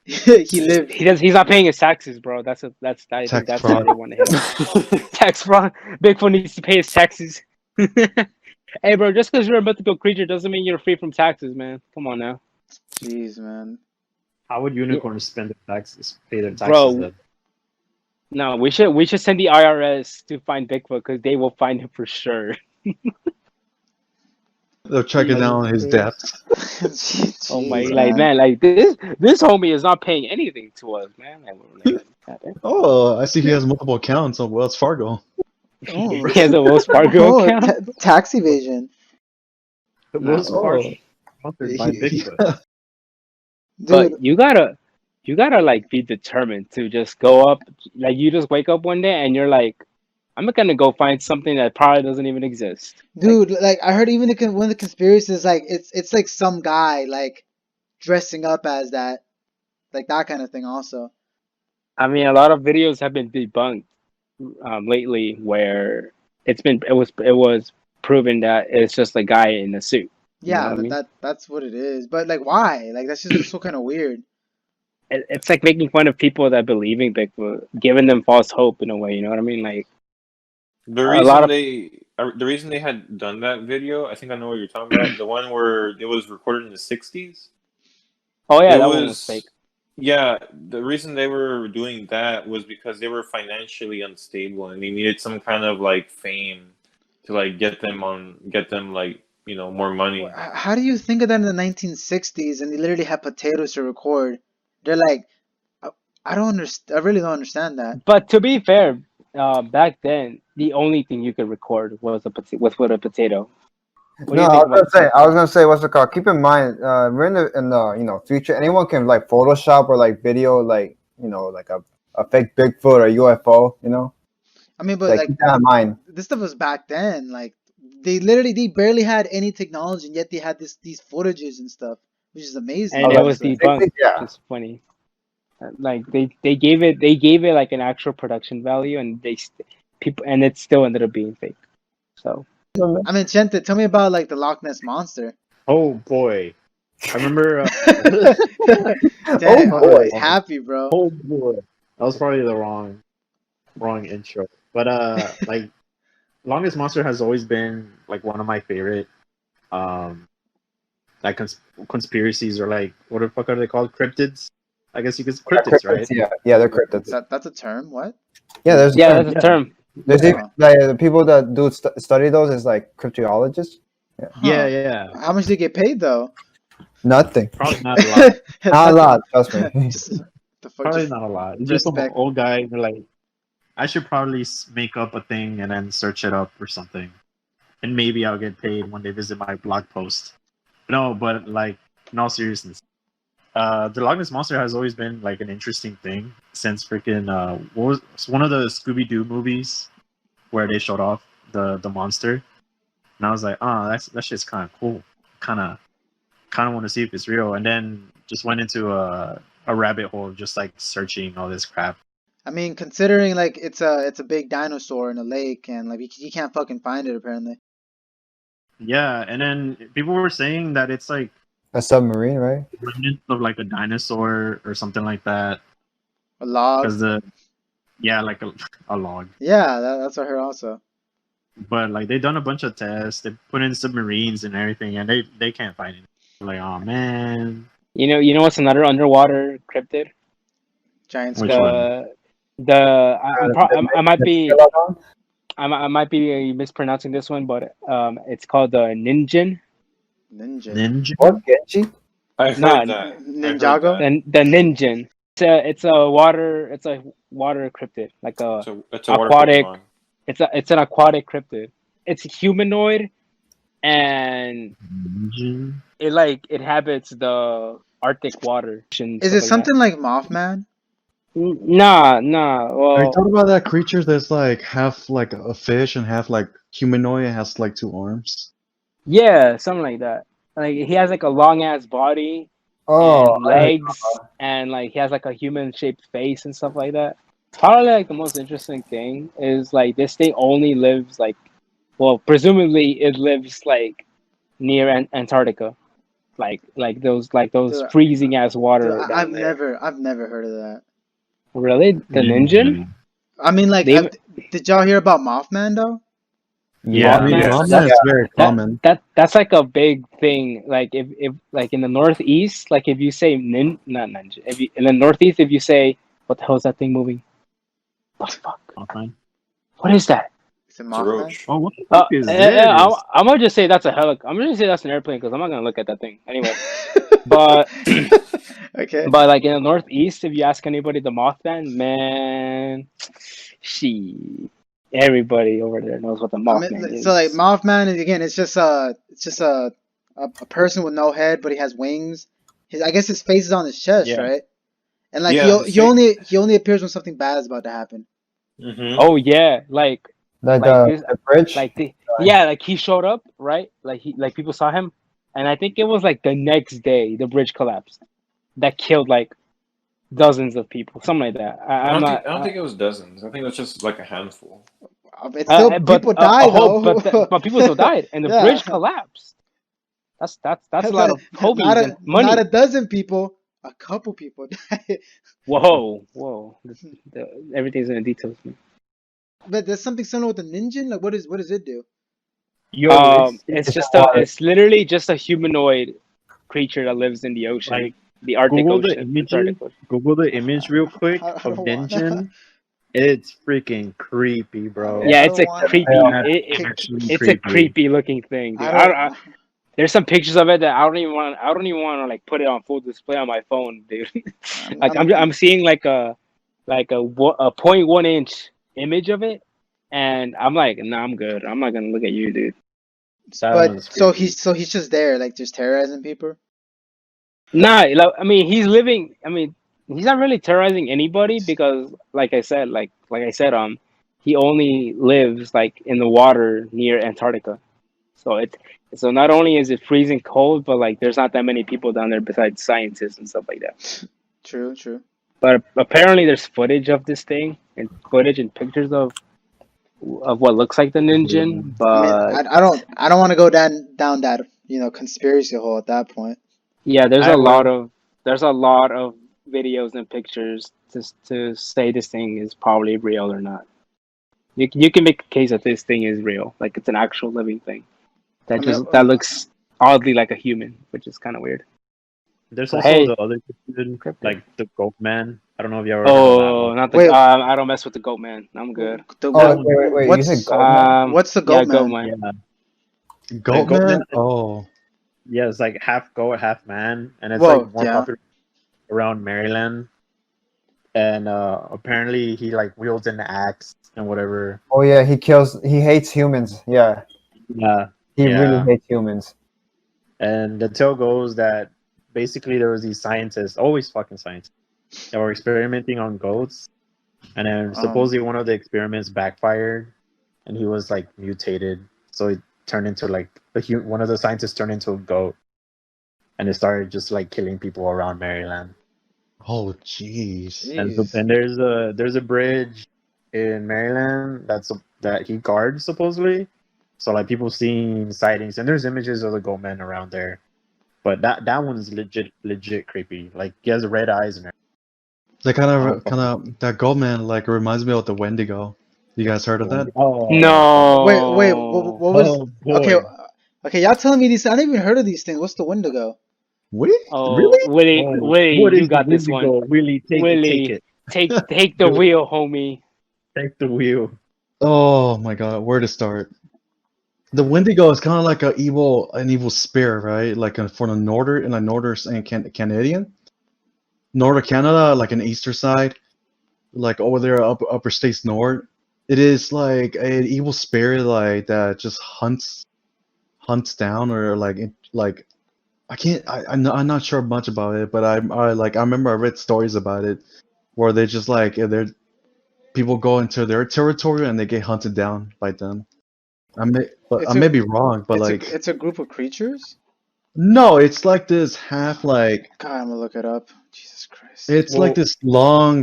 Speaker 3: He lived.
Speaker 2: He's not paying his taxes, bro. I think that's
Speaker 6: Tax
Speaker 2: why they want to hit him. Tax fraud. Bigfoot needs to pay his taxes. Hey, bro, just because you're a mythical creature doesn't mean you're free from taxes, man. Come on now.
Speaker 3: Jeez, man.
Speaker 4: How would unicorns spend their taxes? Pay their taxes?
Speaker 2: Bro.
Speaker 4: Then?
Speaker 2: No, we should send the IRS to find Bigfoot because they will find him for sure.
Speaker 6: They're checking down his depth.
Speaker 2: Oh my, like man, like this homie is not paying anything to us, man.
Speaker 6: Oh, I see he has multiple accounts on Wells Fargo.
Speaker 3: Oh,
Speaker 2: He has a Wells Fargo account.
Speaker 3: Tax evasion.
Speaker 4: Wells
Speaker 6: Oh.
Speaker 4: Fargo sponsored by Bigfoot.
Speaker 3: Dude,
Speaker 2: But you gotta like be determined to just go up. Like you just wake up one day and you're like, I'm not gonna go find something that probably doesn't even exist.
Speaker 3: dude, like I heard even one of the conspiracies is like it's like some guy like dressing up as that, like that kind of thing also.
Speaker 2: I mean, a lot of videos have been debunked lately where it was proven that it's just a guy in a suit. You know
Speaker 3: Yeah,
Speaker 2: what I mean?
Speaker 3: that's what it is. But like, why? Like that's just so kind of weird.
Speaker 2: It's like making fun of people that believe in Bigfoot, giving them false hope in a way. You know what I mean? Like
Speaker 5: The reason they had done that video, I think I know what you're talking about. The one where it was recorded in the 60s.
Speaker 2: oh yeah,
Speaker 5: It
Speaker 2: that one was fake.
Speaker 5: Yeah, the reason they were doing that was because they were financially unstable and they needed some kind of like fame to like get them like, more money.
Speaker 3: How do you think of that in the 1960s and they literally had potatoes to record? They're like, I don't understand. I really don't understand that.
Speaker 2: But to be fair, back then the only thing you could record was with a potato. What do
Speaker 1: No,
Speaker 2: you
Speaker 1: I
Speaker 2: think
Speaker 1: was gonna say, what's it called? Keep in mind, we're in the future. Anyone can like Photoshop or like video like like a fake Bigfoot or UFO.
Speaker 3: I mean, but like
Speaker 1: keep that in mind.
Speaker 3: this stuff was back then. Like they barely had any technology, and yet they had these footages and stuff, which is amazing.
Speaker 2: And it was
Speaker 1: the
Speaker 2: debunked.
Speaker 1: yeah.
Speaker 2: Which is funny. Like they gave it like an actual production value, and and it still ended up being fake. So
Speaker 3: I mean, Chente, tell me about like the Loch Ness monster.
Speaker 4: Oh boy, I remember.
Speaker 3: Damn,
Speaker 1: boy.
Speaker 3: happy bro.
Speaker 4: Oh boy, that was probably the wrong intro. But like, Loch Ness Monster has always been like one of my favorite, like conspiracies, or like what the fuck are they called? Cryptids. I guess you could cryptids, right?
Speaker 1: Yeah, they're cryptids.
Speaker 3: That's a term. What?
Speaker 1: Yeah, there's
Speaker 2: that's a term.
Speaker 1: There's even, like the people that do study those is like cryptologists.
Speaker 4: Yeah.
Speaker 3: How much did you get paid though?
Speaker 1: Nothing.
Speaker 4: Probably not a lot.
Speaker 1: Not a lot. Trust me.
Speaker 3: Just, the fuck,
Speaker 4: Probably
Speaker 3: just
Speaker 4: not a lot. It's just some
Speaker 3: respect.
Speaker 4: old guy. They're like, I should probably make up a thing and then search it up or something, and maybe I'll get paid when they visit my blog post. No, but like, in all seriousness, the Loch Ness Monster has always been like an interesting thing since freaking what was one of the Scooby Doo movies where they showed off the monster, and I was like, oh, that shit's kind of cool. Kind of want to see if it's real, and then just went into a rabbit hole, just like searching all this crap.
Speaker 3: I mean, considering like it's a big dinosaur in a lake, and like you can't fucking find it apparently.
Speaker 4: Yeah, and then people were saying that it's like
Speaker 1: A submarine, right?
Speaker 4: remnant of like a dinosaur or something like that.
Speaker 3: A log.
Speaker 4: Because like a log.
Speaker 3: Yeah, that's what I heard also.
Speaker 4: But like they've done a bunch of tests, they put in submarines and everything, and they can't find it. Like, oh man.
Speaker 2: You know what's another underwater cryptid?
Speaker 3: Giant
Speaker 4: Which
Speaker 3: squid.
Speaker 2: I might be mispronouncing this one, but it's called the Ninjin.
Speaker 4: Ninja.
Speaker 1: What? Genji?
Speaker 5: I've
Speaker 2: No,
Speaker 5: heard that.
Speaker 3: Ninjago?
Speaker 2: The Ninjin. It's a water cryptid, like a
Speaker 5: It's a water
Speaker 2: aquatic.
Speaker 5: Pokemon.
Speaker 2: It's an aquatic cryptid. It's humanoid, and
Speaker 4: Ninja.
Speaker 2: it like inhabits the Arctic water.
Speaker 3: Is it something like Mothman?
Speaker 2: Nah.
Speaker 6: Are you
Speaker 2: Well,
Speaker 6: talking about that creature that's like half like a fish and half like humanoid and has like 2 arms?
Speaker 2: yeah, something like that. Like he has like a long ass body
Speaker 1: Oh,
Speaker 2: and legs, and like he has like a human shaped face and stuff like that. Probably like the most interesting thing is like this thing only lives like, well, presumably it lives like near Antarctica, like those
Speaker 3: Dude,
Speaker 2: freezing ass water.
Speaker 3: Dude,
Speaker 2: down there.
Speaker 3: I've never heard of that.
Speaker 2: Really, the Ninja?
Speaker 3: I mean, like,
Speaker 2: They-
Speaker 3: did y'all hear about Mothman though?
Speaker 4: Yeah,
Speaker 2: Mothman?
Speaker 4: yeah.
Speaker 6: Mothman is very common.
Speaker 2: That's like a big thing. Like if like in the Northeast, like if you say not ninja, if you in the Northeast, if you say what the hell is that thing moving? What the fuck?
Speaker 4: Okay.
Speaker 2: What is that?
Speaker 3: Is it
Speaker 5: It's a
Speaker 3: Mothman?
Speaker 5: roach.
Speaker 4: Oh, what the fuck is this?
Speaker 2: I'm gonna just say that's a I'm gonna say that's an airplane because I'm not gonna look at that thing anyway. But
Speaker 3: Okay.
Speaker 2: but like in the Northeast, if you ask anybody the Mothman, man, everybody over there knows what the
Speaker 3: I
Speaker 2: Mothman
Speaker 3: mean,
Speaker 2: is.
Speaker 3: so like Mothman is again, it's just a person with no head, but he has wings. I guess his face is on his chest,
Speaker 2: Yeah.
Speaker 3: right? And like
Speaker 5: Yeah,
Speaker 3: he only appears when something bad is about to happen.
Speaker 5: Mm-hmm.
Speaker 2: Oh yeah, like
Speaker 1: like
Speaker 2: this-
Speaker 1: the bridge.
Speaker 2: like like he showed up, right? Like people saw him, and I think it was like the next day the bridge collapsed. That killed like dozens of people, something like that.
Speaker 5: I don't think it was dozens. I think it was just like a handful.
Speaker 3: It's still people die though.
Speaker 2: but people still died, and the
Speaker 3: Yeah.
Speaker 2: bridge collapsed. That's a lot of Kobe's and money.
Speaker 3: Not a dozen people, a couple people died.
Speaker 2: Whoa! Everything's in the details, man.
Speaker 3: But there's something similar with the Ninja. Like, what does it do?
Speaker 4: Yo,
Speaker 2: It's literally just a humanoid creature that lives in the ocean,
Speaker 4: Like,
Speaker 2: the Arctic
Speaker 4: Google the
Speaker 2: Ocean.
Speaker 4: images.
Speaker 2: Arctic Ocean.
Speaker 4: Google the image real quick
Speaker 3: I
Speaker 4: of
Speaker 3: don't wanna.
Speaker 4: Ninja. It's freaking creepy, bro.
Speaker 2: Yeah,
Speaker 3: I
Speaker 2: it's a
Speaker 3: don't wanna-
Speaker 2: creepy.
Speaker 1: Yeah.
Speaker 4: Actually
Speaker 2: It's a creepy looking thing, dude. There's some pictures of it that I don't even want to like put it on full display on my phone, dude. Like I'm seeing like a 0.1 inch image of it, and I'm like, nah, I'm good. I'm not gonna look at you, dude.
Speaker 3: But so he's just there, like just terrorizing people.
Speaker 2: Nah, I mean, he's living. I mean, he's not really terrorizing anybody because, like I said, he only lives like in the water near Antarctica. So not only is it freezing cold, but like there's not that many people down there besides scientists and stuff like that.
Speaker 3: True.
Speaker 2: But apparently, there's footage of this thing and footage and pictures of what looks like the Ninja. But
Speaker 3: I mean, I don't want to go down that conspiracy hole at that point.
Speaker 2: yeah, there's a lot of videos and pictures to say this thing is probably real or not. You can make a case that this thing is real, like it's an actual living thing that looks oddly like a human, which is kind of weird.
Speaker 4: There's also the other dude, like the Goat Man. I don't know if you ever heard of that one.
Speaker 2: Not the.
Speaker 3: Wait.
Speaker 2: I don't mess with the Goat Man. I'm good.
Speaker 1: Wait. You said goat man?
Speaker 3: What's the goat man?
Speaker 2: Man.
Speaker 4: Yeah.
Speaker 6: Goatman? Oh.
Speaker 4: Yeah, it's like half goat, half man, and it's
Speaker 3: Whoa,
Speaker 4: like more
Speaker 3: yeah.
Speaker 4: popular around Maryland. And apparently he like wields an axe and whatever.
Speaker 1: Oh yeah, he hates humans. Yeah,
Speaker 4: Yeah,
Speaker 1: he
Speaker 4: yeah.
Speaker 1: really hates humans.
Speaker 4: And the tale goes that basically there was these scientists, always fucking scientists, that were experimenting on goats, and then supposedly one of the experiments backfired, and he was like mutated, so he turned into like one of the scientists turned into a goat, and it started just like killing people around Maryland.
Speaker 6: Oh, jeez.
Speaker 4: And there's a bridge in Maryland that he guards supposedly. So like people seeing sightings, and there's images of the goat man around there. But that one's legit creepy. Like he has red eyes and everything.
Speaker 6: That kind of that Goatman like reminds me of the Wendigo. You guys heard of that?
Speaker 4: Oh
Speaker 2: No.
Speaker 3: Wait, what was?
Speaker 4: Oh, boy.
Speaker 3: Okay, y'all telling me these? I never even heard of these things. What's the Wendigo?
Speaker 6: What?
Speaker 2: Oh,
Speaker 6: Really?
Speaker 2: Willie,
Speaker 4: What
Speaker 2: you
Speaker 4: is
Speaker 2: got
Speaker 4: the
Speaker 2: this one.
Speaker 4: Wendigo? Willie, take it.
Speaker 2: Take the wheel, homie.
Speaker 4: Take the wheel.
Speaker 6: Oh my god, where to start? The Wendigo is kind of like an evil spirit, right? Like for the northern and Canadian, northern Canada, like an eastern side, like over there upper states north. It is like an evil spirit like that just hunts down or like I'm not sure much about it, but I remember I read stories about it where they just like people go into their territory and they get hunted down by them. I may be wrong, but
Speaker 3: it's a group of creatures.
Speaker 6: no, it's like this half like
Speaker 3: God, I'm gonna look it up. Jesus Christ.
Speaker 6: it's like this long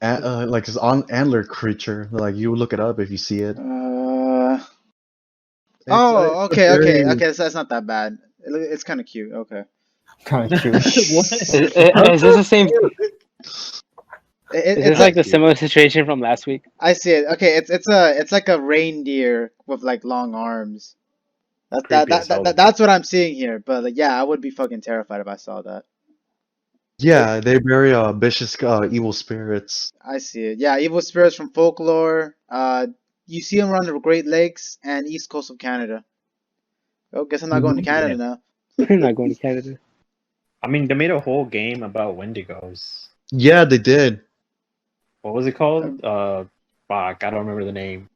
Speaker 6: like this antler creature. Like you would look it up if you see it.
Speaker 3: Okay. So that's not that bad. It's kind of cute. Okay.
Speaker 1: Kind of cute.
Speaker 2: Is this the same? It's like the similar situation from last week.
Speaker 3: I see it. Okay, it's like a reindeer with like long arms. That's what I'm seeing here. But like, yeah, I would be fucking terrified if I saw that.
Speaker 6: Yeah, they're very vicious evil spirits.
Speaker 3: I see it. Yeah, evil spirits from folklore. You see them around the Great Lakes and east coast of Canada. Oh, guess I'm not going to Canada now.
Speaker 2: I'm not going to Canada.
Speaker 4: I mean, they made a whole game about Wendigos.
Speaker 6: Yeah, they did.
Speaker 4: What was it called? Fuck, I don't remember the name.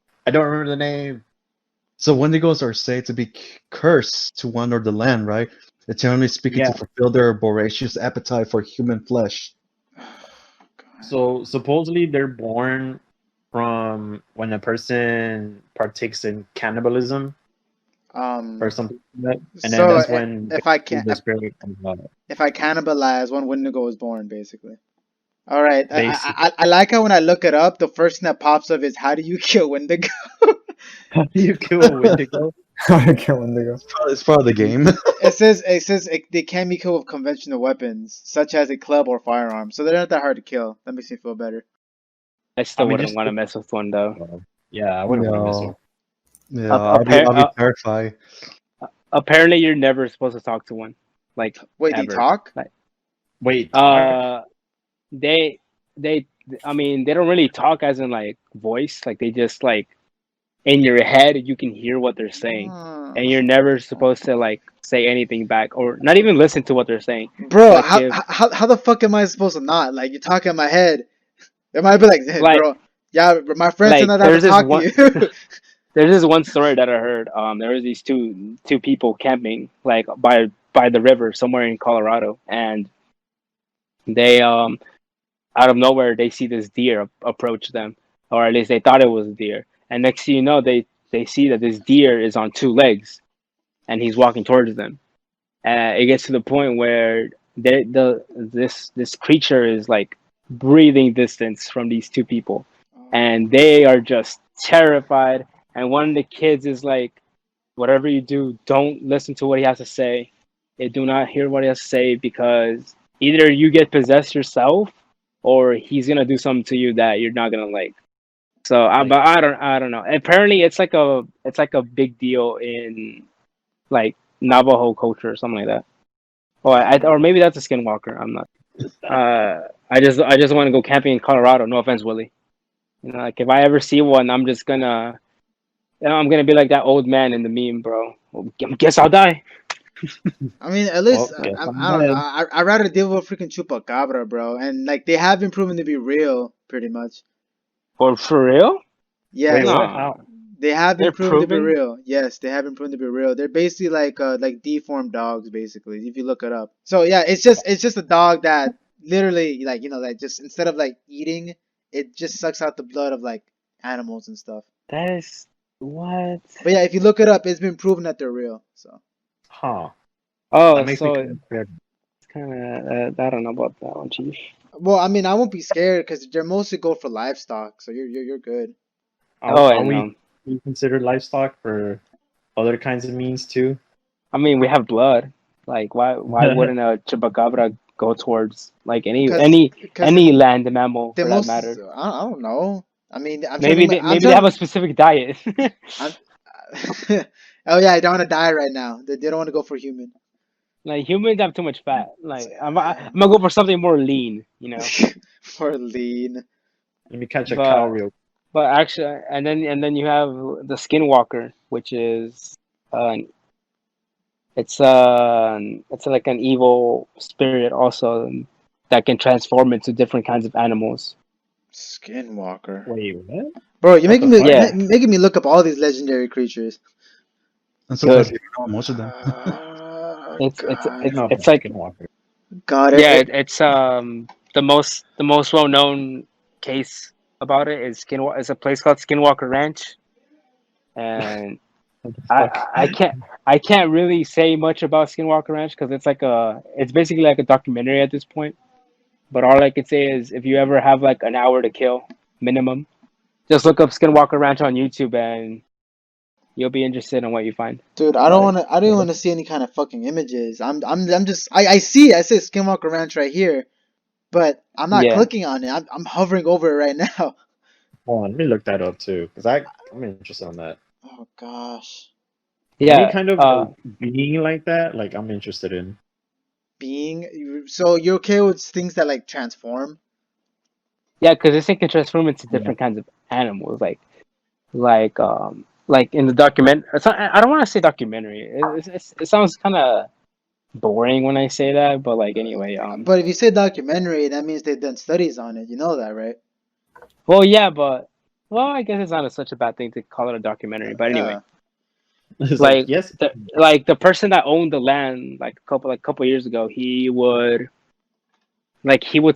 Speaker 6: So Wendigos are said to be cursed to wander the land, right? Eternally speaking, to fulfill their voracious appetite for human flesh.
Speaker 4: So supposedly they're born from when a person partakes in cannibalism, or something like that, and then that's when
Speaker 3: if I cannibalize, one Wendigo is born, basically. All right, I like how when I look it up, the first thing that pops up is how do you kill Wendigo?
Speaker 4: How do you kill a Wendigo?
Speaker 6: It's part of the game.
Speaker 3: It says they can be killed with conventional weapons, such as a club or firearm, so they're not that hard to kill. That makes me feel better.
Speaker 2: I still wouldn't want to mess with one though.
Speaker 4: Yeah, I wouldn't want to mess with.
Speaker 6: Yeah, I'll be terrified.
Speaker 2: Apparently, you're never supposed to talk to one. Like,
Speaker 3: wait,
Speaker 2: ever.
Speaker 3: They talk?
Speaker 2: Like,
Speaker 4: wait.
Speaker 2: I mean, they don't really talk as in like voice. Like they just like in your head, you can hear what they're saying, and you're never supposed to like say anything back or not even listen to what they're saying.
Speaker 3: Bro, like how the fuck am I supposed to not? Like, you're talking in my head. It might be like, hey, bro, yeah, my friends are not allowed to talk to you.
Speaker 2: There's this one story that I heard. There was these two people camping like by the river somewhere in Colorado, and they out of nowhere they see this deer approach them, or at least they thought it was a deer. And next thing you know, they see that this deer is on two legs, and he's walking towards them. It gets to the point where this creature is like breathing distance from these two people, and they are just terrified. And one of the kids is like, whatever you do, don't listen to what he has to say. Do not hear what he has to say, because either you get possessed yourself or he's going to do something to you that you're not going to like. So but I don't know. Apparently it's like a big deal in like Navajo culture or something like that. Or maybe that's a skinwalker. I'm not. I just want to go camping in Colorado. No offense, Willie. You know, like if I ever see one, I'm just gonna I'm gonna be like that old man in the meme, bro. Guess I'll die.
Speaker 3: I mean, at least
Speaker 4: Well, guess
Speaker 3: I don't know.
Speaker 4: I'm
Speaker 3: I'd rather deal with a freaking chupacabra, bro. And like they have been proven to be real, pretty much.
Speaker 2: For real?
Speaker 4: Wait,
Speaker 3: Yes,
Speaker 4: what?
Speaker 2: No,
Speaker 4: How?
Speaker 3: they have been
Speaker 2: they're
Speaker 3: proven to be
Speaker 2: proven.
Speaker 3: real. Yes, they have been proven to be real. They're basically like deformed dogs, basically, if you look it up. So yeah, it's just a dog that literally like like just instead of like eating, it just sucks out the blood of like animals and stuff.
Speaker 2: That is what?
Speaker 3: But yeah, if you look it up, it's been proven that they're real. So
Speaker 4: Huh. That
Speaker 2: Oh,
Speaker 4: makes me
Speaker 2: so
Speaker 4: kind of
Speaker 2: it's
Speaker 4: scared.
Speaker 2: kind of. I don't know about that one, chief.
Speaker 3: well, I mean, I won't be scared because they're mostly go for livestock, so you're good.
Speaker 2: Oh,
Speaker 4: Are
Speaker 2: and
Speaker 4: we considered livestock for other kinds of means too?
Speaker 2: I mean, we have blood. Like, why wouldn't a chupacabra go towards like any
Speaker 3: Because
Speaker 2: any
Speaker 3: because
Speaker 2: any land mammal
Speaker 3: the
Speaker 2: for that
Speaker 3: most
Speaker 2: matter?
Speaker 3: I don't know. I mean,
Speaker 2: Maybe they have a specific diet.
Speaker 3: I'm oh yeah, I don't want to die right now. They don't want to go for human.
Speaker 2: Like humans have too much fat. Like I'm
Speaker 3: Man.
Speaker 2: gonna go for something more lean, you know.
Speaker 3: For lean.
Speaker 4: Let me catch a cow
Speaker 2: But
Speaker 4: real.
Speaker 2: actually, and then you have the skinwalker, which is uh, it's like an evil spirit also that can transform into different kinds of animals.
Speaker 3: Skinwalker.
Speaker 4: Wait, what?
Speaker 3: Bro, you're
Speaker 4: What the
Speaker 3: making me
Speaker 4: fuck?
Speaker 2: Yeah,
Speaker 3: making me look up all these legendary creatures.
Speaker 6: I'm surprised
Speaker 2: good.
Speaker 6: you know most of them.
Speaker 2: It's it's
Speaker 4: I
Speaker 3: God.
Speaker 2: it's
Speaker 4: know
Speaker 2: it's
Speaker 4: about
Speaker 2: like
Speaker 4: Skinwalker.
Speaker 3: God,
Speaker 2: yeah, it's the most well known case about it is It's a place called Skinwalker Ranch, and
Speaker 4: What the
Speaker 2: I
Speaker 4: fuck?
Speaker 2: I can't I can't really say much about Skinwalker Ranch because it's basically like a documentary at this point. But all I can say is if you ever have like an hour to kill minimum, just look up Skinwalker Ranch on YouTube and you'll be interested in what you find
Speaker 3: dude,
Speaker 2: about it.
Speaker 3: I don't want to see any kind of fucking images. I'm just I see I say Skinwalker Ranch right here, but I'm not
Speaker 2: Yeah,
Speaker 3: clicking on it. I'm hovering over it right now.
Speaker 4: Hold on, let me look that up too, because I'm interested on that.
Speaker 3: Oh gosh.
Speaker 4: Any
Speaker 2: yeah,
Speaker 4: kind of like being like that, like I'm interested in.
Speaker 3: So you're okay with things that like transform?
Speaker 2: yeah. Because this thing can transform into
Speaker 4: Yeah.
Speaker 2: different kinds of animals, like in the document. I don't want to say documentary. It sounds kind of boring when I say that, but like anyway,
Speaker 3: But if you say documentary, that means they've done studies on it. You know that, right?
Speaker 2: well, yeah, but well, I guess it's not such a bad thing to call it a documentary. But anyway,
Speaker 3: Yeah.
Speaker 4: It's like
Speaker 2: like
Speaker 4: yes,
Speaker 2: the person that owned the land like a couple years ago, he would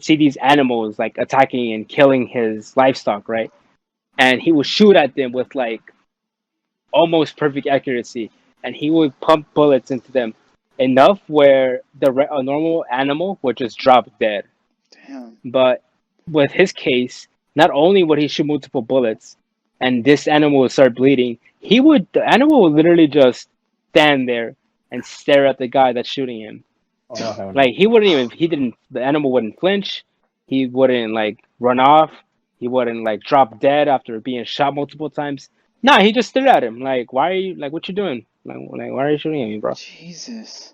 Speaker 2: see these animals like attacking and killing his livestock, right? And he would shoot at them with like almost perfect accuracy, and he would pump bullets into them enough where a normal animal would just drop dead.
Speaker 3: Damn.
Speaker 2: But with his case, not only would he shoot multiple bullets, and this animal would start bleeding, the animal would literally just stand there and stare at the guy that's shooting him.
Speaker 4: oh hell no.
Speaker 2: Like the animal wouldn't flinch. He wouldn't like run off. He wouldn't like drop dead after being shot multiple times. Nah, he just stared at him. Like, why are you like, what you doing? Like why are you shooting at me, bro?
Speaker 3: Jesus.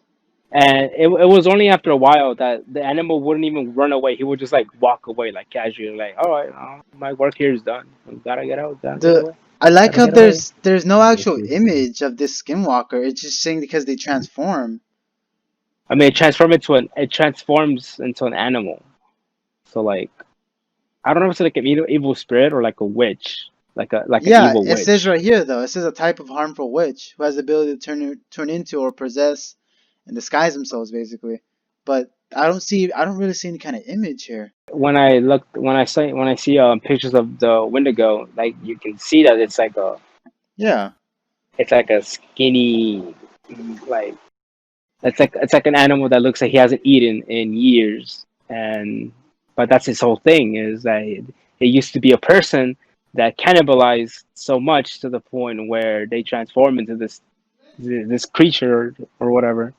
Speaker 2: And it was only after a while that the animal wouldn't even run away. He would just like walk away, like casually, like, all right, my work here is done. Gotta get out. Gotta get
Speaker 3: The
Speaker 2: away.
Speaker 3: I like
Speaker 2: Gotta
Speaker 3: how
Speaker 2: get away.
Speaker 3: there's no
Speaker 4: Yes,
Speaker 3: actual
Speaker 4: yes, yes.
Speaker 3: image of this skinwalker. It's just saying because they transform.
Speaker 2: I mean, it transforms into an animal. So like, I don't know if it's like an evil spirit or like a witch, like an
Speaker 3: Yeah,
Speaker 2: evil
Speaker 3: it says
Speaker 2: witch.
Speaker 3: right here though. It says a type of harmful witch who has the ability to turn into or possess and disguise themselves basically. But I don't really see any kind of image here.
Speaker 2: When I see pictures of the Wendigo, like you can see that
Speaker 3: Yeah.
Speaker 2: it's like a skinny, like it's like an animal that looks like he hasn't eaten in years, but that's his whole thing is that it used to be a person that cannibalized so much to the point where they transform into this creature or whatever.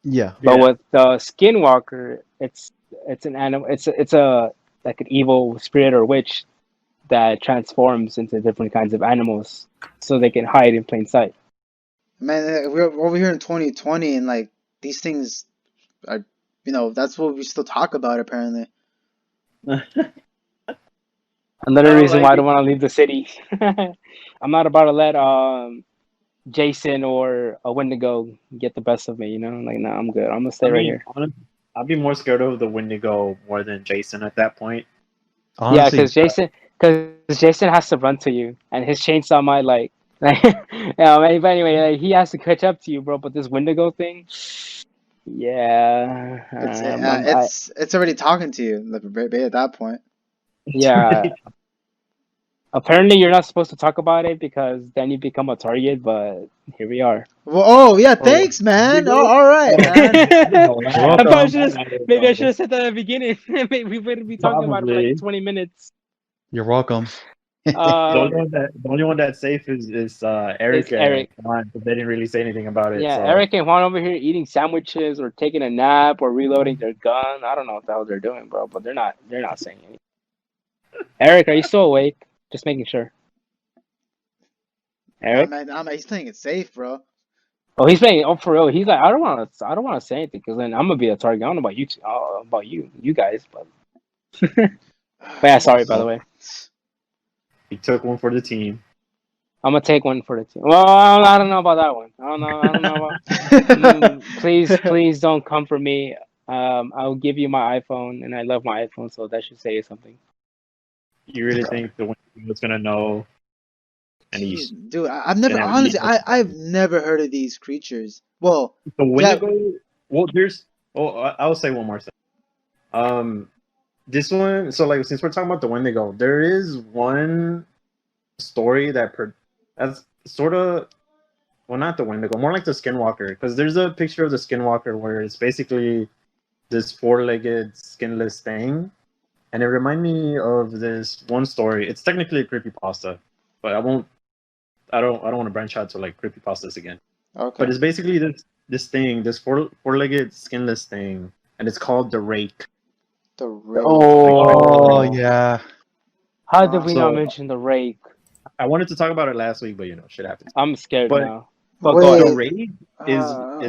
Speaker 6: Yeah.
Speaker 2: But
Speaker 4: Yeah.
Speaker 2: with the skinwalker, it's an animal. It's a like an evil spirit or witch that transforms into different kinds of animals so they can hide in plain sight.
Speaker 3: Man, we're over here in 2020 and like these things are that's what we still talk about apparently.
Speaker 2: Another
Speaker 4: don't
Speaker 2: reason
Speaker 4: like
Speaker 2: why I
Speaker 4: it.
Speaker 2: don't want to leave the city. I'm not about to let Jason or a Wendigo get the best of me. You know, like no, I'm good. I'm gonna stay
Speaker 4: I
Speaker 2: right
Speaker 4: mean,
Speaker 2: here.
Speaker 4: honestly, I'd be more scared of the Wendigo more than Jason at that point.
Speaker 2: Yeah,
Speaker 6: Honestly,
Speaker 2: because Jason has to run to you, and his chainsaw might like yeah. But anyway, like, he has to catch up to you, bro. But this Wendigo thing, yeah,
Speaker 3: it's already talking to you like, at that point.
Speaker 4: It's
Speaker 2: yeah.
Speaker 4: already
Speaker 2: Apparently, you're not supposed to talk about it because then you become a target. But here we are.
Speaker 3: Well, oh yeah,
Speaker 4: oh,
Speaker 3: thanks, man. Oh,
Speaker 4: Wendigo?
Speaker 3: all right,
Speaker 4: Oh,
Speaker 3: man.
Speaker 4: I didn't know
Speaker 6: you're
Speaker 2: I
Speaker 4: that.
Speaker 2: probably
Speaker 6: welcome.
Speaker 2: should have.
Speaker 4: I didn't
Speaker 2: Maybe I
Speaker 4: know.
Speaker 2: should have said that at the beginning. Maybe we wouldn't be talking about it for like
Speaker 4: Probably.
Speaker 2: 20 minutes.
Speaker 6: You're welcome.
Speaker 2: Um,
Speaker 4: The only one that's safe is
Speaker 2: it's
Speaker 4: Eric and
Speaker 2: Eric.
Speaker 4: Juan, but they didn't really say anything about it.
Speaker 2: Yeah,
Speaker 4: So
Speaker 2: Eric and Juan over here eating sandwiches or taking a nap or reloading their gun. I don't know what the hell they're doing, bro. But they're not. They're not saying anything. Eric, are you still awake? Just making sure. Eric.
Speaker 3: He's playing it safe, bro.
Speaker 2: Oh, he's saying. Oh, for real. He's like, I don't want to. I don't want to say anything because then I'm gonna be a target. I don't know about you. About you guys, but. But yeah, sorry by the way.
Speaker 4: he took one for the team.
Speaker 2: I'm gonna take one for the team. Well, I don't know about that one. I don't know about. Please don't come for me. I'll give you my iPhone, and I love my iPhone, so that should say something.
Speaker 4: You really think the Wendigo was gonna know? And he's
Speaker 3: Dude, I've never
Speaker 4: and have
Speaker 3: honestly,
Speaker 4: legal-
Speaker 3: I've never heard of these creatures. Well,
Speaker 4: the Wendigo. Well, there's. Oh, I'll say one more thing. This one. So, like, since we're talking about the Wendigo, there is one story that's sort of. Well, not the Wendigo, more like the Skinwalker, because there's a picture of the Skinwalker where it's basically this four-legged skinless thing, and it reminded me of this one story. It's technically a creepypasta, but I don't want to branch out to like creepypastas again.
Speaker 3: Okay.
Speaker 4: But it's basically this four-legged skinless thing, and it's called the Rake.
Speaker 3: The Rake.
Speaker 6: Oh yeah.
Speaker 2: How did we
Speaker 4: So-
Speaker 2: not mention the rake?
Speaker 4: I wanted to talk about it last week, but shit happens.
Speaker 2: I'm scared
Speaker 4: But-
Speaker 2: now. But
Speaker 3: Wait.
Speaker 2: go
Speaker 4: The
Speaker 2: ahead.
Speaker 4: Rake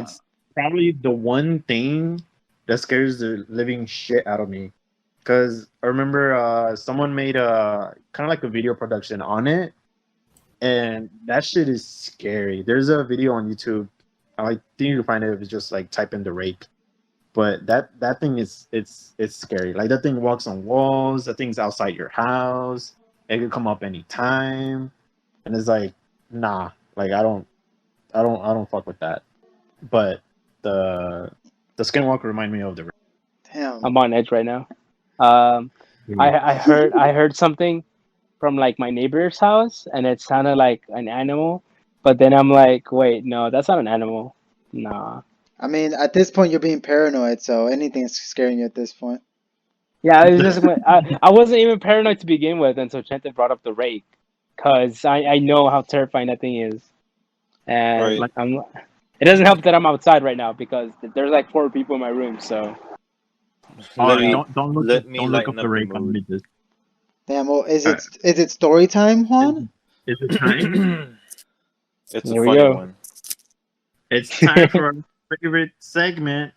Speaker 4: it's probably the one thing that scares the living shit out of me. Because I remember someone made a kind of like a video production on it, and that shit is scary. There's a video on YouTube. I think you can find it if you just like type in the Rake. But that thing it's scary. Like that thing walks on walls. That thing's outside your house. It could come up anytime, and it's like, nah. Like I don't fuck with that. But the Skinwalker remind me of the Rake.
Speaker 3: Damn.
Speaker 2: I'm on edge right now. I heard something from like my neighbor's house, and it sounded like an animal. But then I'm like, wait, no, that's not an animal. Nah.
Speaker 3: I mean, at this point, you're being paranoid, so anything is scaring you at this point.
Speaker 2: Yeah, it was just I wasn't even paranoid to begin with until Chente brought up the rake, cause I know how terrifying that thing is, and
Speaker 5: Right.
Speaker 2: it doesn't help that I'm outside right now because there's like 4 people in my room. So
Speaker 5: Let me
Speaker 4: don't look
Speaker 5: let
Speaker 4: up,
Speaker 5: me
Speaker 4: don't look
Speaker 5: lighten
Speaker 4: up
Speaker 5: up
Speaker 4: the
Speaker 5: the
Speaker 4: Rake on
Speaker 5: mood.
Speaker 4: images.
Speaker 3: Damn. Well, is it story time, Juan?
Speaker 4: Is it time?
Speaker 5: It's
Speaker 2: Here
Speaker 5: a
Speaker 2: we
Speaker 5: funny
Speaker 2: go.
Speaker 5: one.
Speaker 4: It's time for our favorite segment,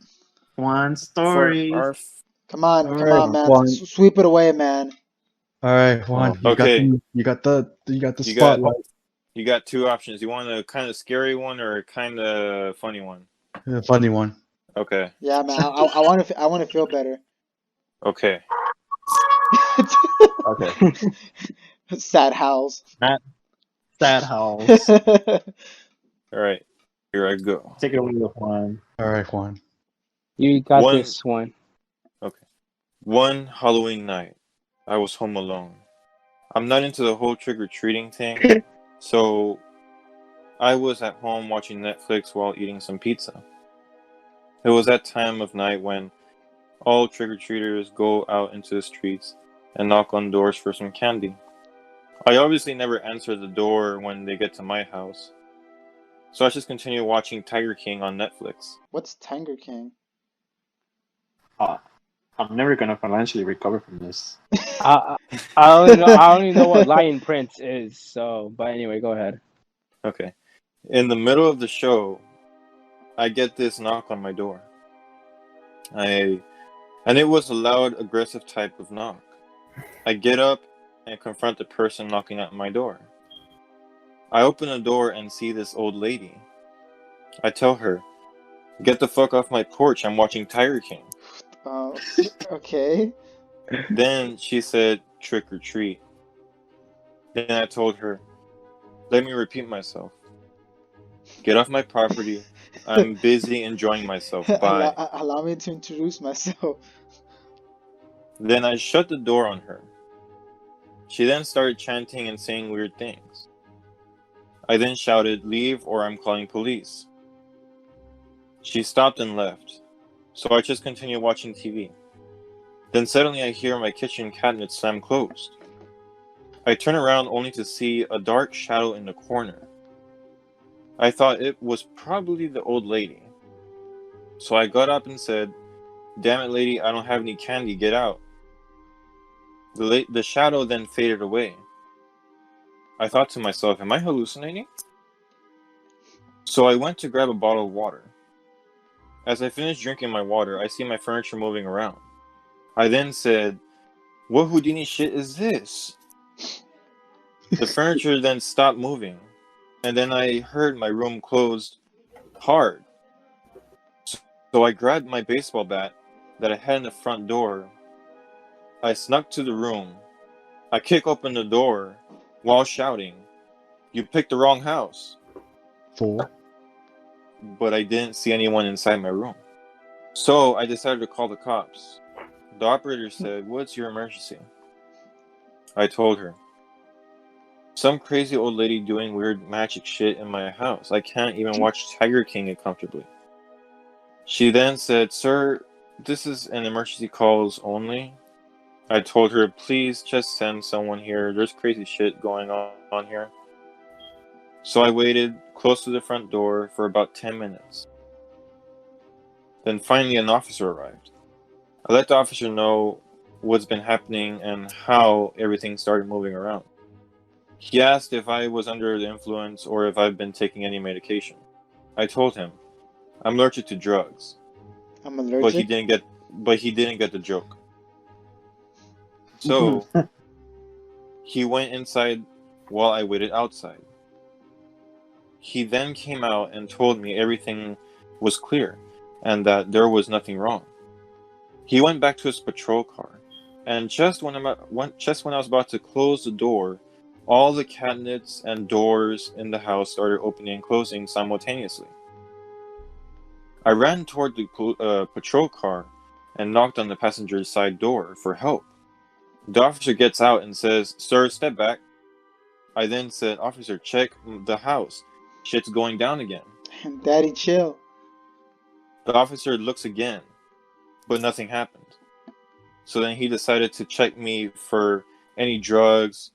Speaker 4: one
Speaker 5: For
Speaker 4: story.
Speaker 5: our
Speaker 3: Come on,
Speaker 6: All
Speaker 3: come
Speaker 6: right,
Speaker 3: on, man.
Speaker 6: Juan.
Speaker 3: Sweep it away, man.
Speaker 6: All right, Juan.
Speaker 5: Okay.
Speaker 6: You got the
Speaker 5: You got-
Speaker 6: spotlight.
Speaker 5: you got 2 options. You want a kind of scary one or a kind of funny one?
Speaker 6: The funny one.
Speaker 5: Okay.
Speaker 3: Yeah, man. I want to feel better.
Speaker 5: Okay. Okay.
Speaker 3: Sad howls.
Speaker 4: Sad house.
Speaker 5: All right. Here I go.
Speaker 4: Take it away with one.
Speaker 6: All right, Juan.
Speaker 2: you got
Speaker 5: One-
Speaker 2: this one.
Speaker 5: One Halloween night, I was home alone. I'm not into the whole trick-or-treating thing, so I was at home watching Netflix while eating some pizza. It was that time of night when all trick-or-treaters go out into the streets and knock on doors for some candy. I obviously never answer the door when they get to my house, so I just continue watching Tiger King on Netflix.
Speaker 3: What's Tiger King?
Speaker 4: I'm never gonna financially recover from this.
Speaker 2: I don't even know what Lion Prince is. So, but anyway, go ahead.
Speaker 5: Okay. In the middle of the show, I get this knock on my door. And it was a loud, aggressive type of knock. I get up and confront the person knocking at my door. I open the door and see this old lady. I tell her, "Get the fuck off my porch, I'm watching Tiger King."
Speaker 3: Okay.
Speaker 5: Then she said, "Trick or treat." Then I told her, "Let me repeat myself. Get off my property. I'm busy enjoying myself. Bye."
Speaker 3: Allow me to introduce myself.
Speaker 5: Then I shut the door on her. She then started chanting and saying weird things. I then shouted, "Leave or I'm calling police." She stopped and left, so I just continued watching TV. Then suddenly I hear my kitchen cabinet slam closed. I turn around only to see a dark shadow in the corner. I thought it was probably the old lady. So I got up and said, "Damn it, lady, I don't have any candy, get out." The shadow then faded away. I thought to myself, am I hallucinating? So I went to grab a bottle of water. As I finished drinking my water, I see my furniture moving around. I then said, "What Houdini shit is this?" The furniture then stopped moving, and then I heard my room closed hard. So I grabbed my baseball bat that I had in the front door. I snuck to the room. I kick open the door while shouting, "You picked the wrong house."
Speaker 6: Fool.
Speaker 5: But I didn't see anyone inside my room. So I decided to call the cops. The operator said, "What's your emergency?" I told her, "Some crazy old lady doing weird magic shit in my house. I can't even watch Tiger King comfortably." She then said, "Sir, this is an emergency calls only." I told her, "Please just send someone here. There's crazy shit going on here." So I waited close to the front door for about 10 minutes. Then finally an officer arrived. I let the officer know what's been happening and how everything started moving around. He asked if I was under the influence or if I've been taking any medication. I told him, "I'm allergic to drugs."
Speaker 3: I'm allergic.
Speaker 5: But he didn't get the joke. So he went inside while I waited outside. He then came out and told me everything was clear and that there was nothing wrong. He went back to his patrol car, and just when I was about to close the door, all the cabinets and doors in the house started opening and closing simultaneously. I ran toward the patrol car and knocked on the passenger's side door for help. The officer gets out and says, "Sir, step back." I then said, "Officer, check the house. Shit's going down again."
Speaker 3: Daddy, chill.
Speaker 5: The officer looks again, but nothing happened. So then he decided to check me for any drugs,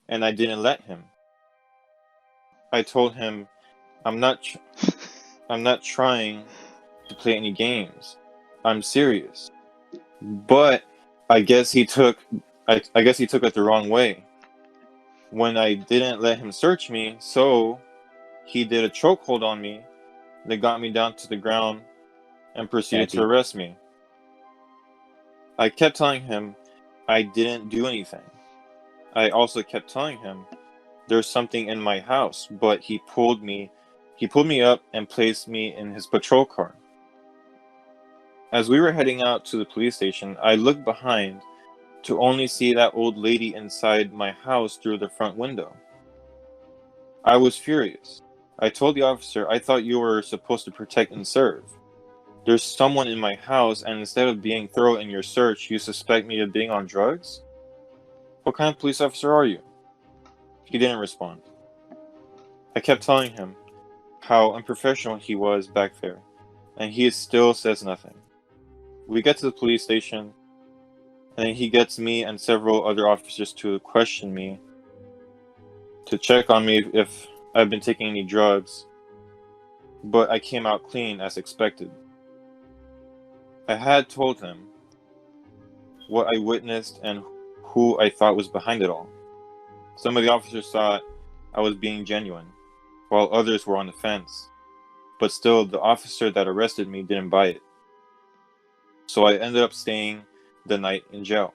Speaker 5: and I didn't let him. I told him, I'm not trying to play any games. I'm serious." But I guess he took it the wrong way when I didn't let him search me. So he did a chokehold on me that got me down to the ground and proceeded to arrest me. I kept telling him I didn't do anything. I also kept telling him there's something in my house, but he pulled me up and placed me in his patrol car. As we were heading out to the police station, I looked behind to only see that old lady inside my house through the front window. I was furious. I told the officer, "I thought you were supposed to protect and serve. There's someone in my house, and instead of being thorough in your search, you suspect me of being on drugs? What kind of police officer are you?" He didn't respond. I kept telling him how unprofessional he was back there, and he still says nothing. We get to the police station, and then he gets me and several other officers to question me, to check on me if I've been taking any drugs, but I came out clean as expected. I had told him what I witnessed and who I thought was behind it all. Some of the officers thought I was being genuine, while others were on the fence. But still, the officer that arrested me didn't buy it. So I ended up staying the night in jail.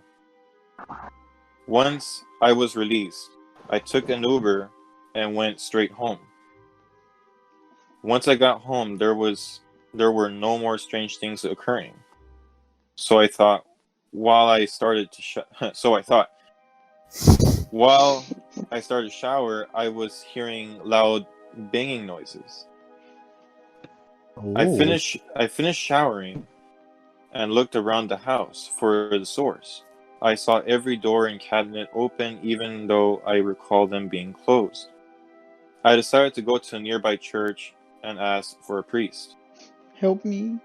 Speaker 5: Once I was released, I took an Uber and went straight home. Once I got home, there were no more strange things occurring. So I thought, while I started to shower, I was hearing loud banging noises. I finished showering and looked around the house for the source. I saw every door and cabinet open, even though I recall them being closed. I decided to go to a nearby church and ask for a priest.
Speaker 3: Help me.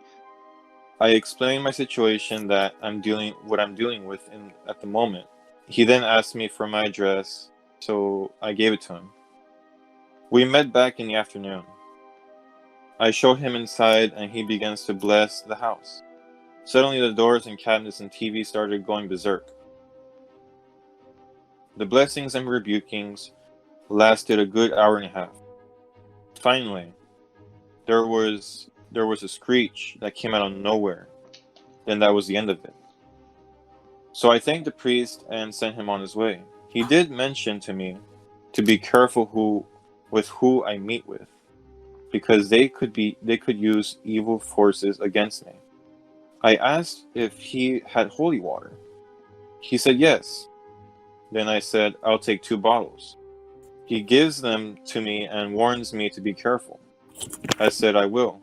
Speaker 5: I explained my situation that what I'm dealing with at the moment. He then asked me for my address, so I gave it to him. We met back in the afternoon. I showed him inside and he begins to bless the house. Suddenly the doors and cabinets and TV started going berserk. The blessings and rebukings lasted a good hour and a half. Finally, there was a screech that came out of nowhere. Then that was the end of it. So I thanked the priest and sent him on his way. He did mention to me to be careful with who I meet with, because they could use evil forces against me. I asked if he had holy water. He said yes. Then I said, I'll take 2 bottles. He gives them to me and warns me to be careful. I said I will.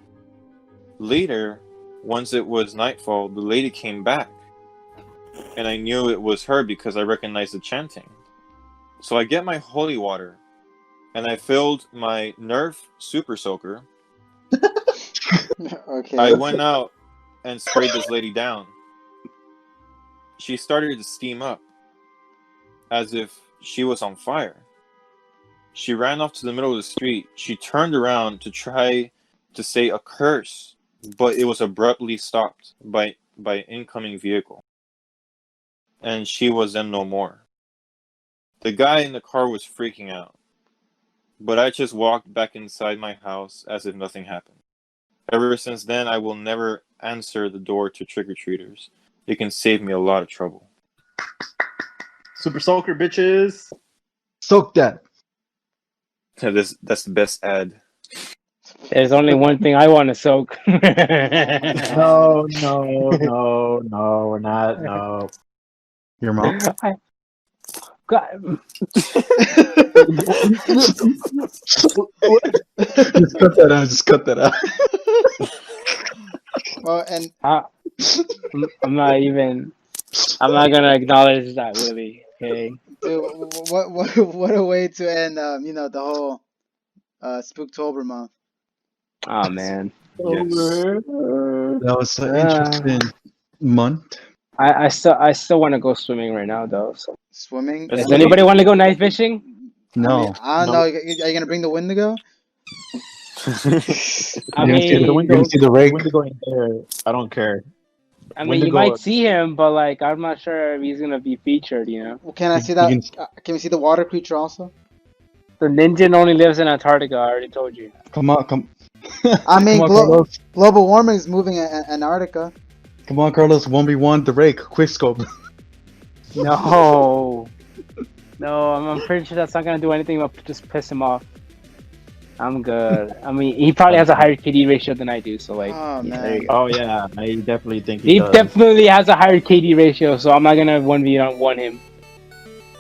Speaker 5: Later, once it was nightfall, the lady came back. And I knew it was her because I recognized the chanting. So I get my holy water, and I filled my Nerf Super Soaker.
Speaker 3: Okay.
Speaker 5: I went out and sprayed this lady down. She started to steam up, as if she was on fire. She ran off to the middle of the street. She turned around to try to say a curse, but it was abruptly stopped by an incoming vehicle. And she was then no more. The guy in the car was freaking out, but I just walked back inside my house as if nothing happened. Ever since then, I will never answer the door to trick-or-treaters. It can save me a lot of trouble.
Speaker 4: Super Soaker, bitches.
Speaker 6: Soak that.
Speaker 5: That's the best ad.
Speaker 2: There's only one thing I want to soak.
Speaker 4: No, we're not. No.
Speaker 6: Your mom?
Speaker 2: God.
Speaker 6: Just cut that out.
Speaker 3: Well, and
Speaker 2: I'm not gonna acknowledge that, Willie. Okay.
Speaker 3: dude, what a way to end the whole Spooktober month.
Speaker 2: Oh man.
Speaker 5: Yes.
Speaker 6: That was an interesting month.
Speaker 2: I still want to go swimming right now though. So.
Speaker 3: Swimming?
Speaker 2: Does anybody want to go night fishing?
Speaker 6: No.
Speaker 3: I don't know. Are you gonna bring the Wendigo?
Speaker 2: I mean,
Speaker 6: you can see the rake.
Speaker 4: Wendigo in there. I don't care.
Speaker 2: I mean, you
Speaker 4: Wendigo-
Speaker 2: might see him, but like, I'm not sure if he's gonna be featured. You know,
Speaker 3: Well, can I see that? Can we see the water creature also?
Speaker 2: the ninja only lives in Antarctica. I already told you.
Speaker 6: Come on.
Speaker 3: I mean,
Speaker 6: Come on, Carlos.
Speaker 3: global warming is moving Antarctica.
Speaker 6: Come on, Carlos. 1v1, the rake. Quick scope.
Speaker 2: No, I'm pretty sure that's not gonna do anything but just piss him off. I'm good. I mean, he probably has a higher KD ratio than I do, so like.
Speaker 3: Oh
Speaker 2: yeah,
Speaker 3: man.
Speaker 2: there you go.
Speaker 4: Oh yeah, I definitely think
Speaker 2: He
Speaker 4: does.
Speaker 2: definitely has a higher KD ratio, so I'm not gonna 1v1 him.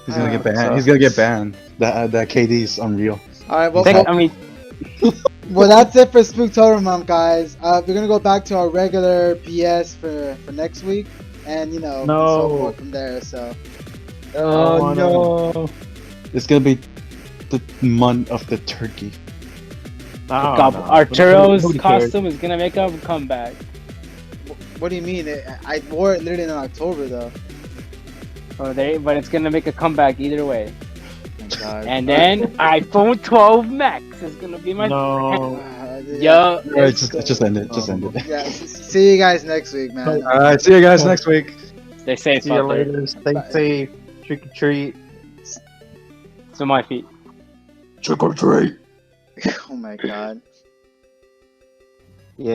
Speaker 6: He's gonna get banned.
Speaker 2: so-
Speaker 6: He's gonna get banned. That KD's unreal.
Speaker 3: All right. Well,
Speaker 2: I mean,
Speaker 3: well, that's it for Spooktober month, guys. We're gonna go back to our regular BS for next week, and so forth from there. So.
Speaker 6: Oh no! It's gonna be the month of the turkey.
Speaker 2: Arturo's costume is gonna make a comeback.
Speaker 3: What do you mean? I wore it literally in October though.
Speaker 2: But it's gonna make a comeback either way.
Speaker 3: Oh my God.
Speaker 2: And then iPhone 12 Max is gonna be my
Speaker 4: No.
Speaker 2: Yo,
Speaker 6: Alright, just end it. Just end it.
Speaker 3: Yeah. See you guys next week, man.
Speaker 6: Alright, see you guys next week.
Speaker 2: Stay safe
Speaker 4: See you
Speaker 2: out there.
Speaker 4: later. Stay safe. Trick or treat.
Speaker 2: To my feet.
Speaker 6: Trick or treat.
Speaker 3: Oh my God.
Speaker 4: Yeah.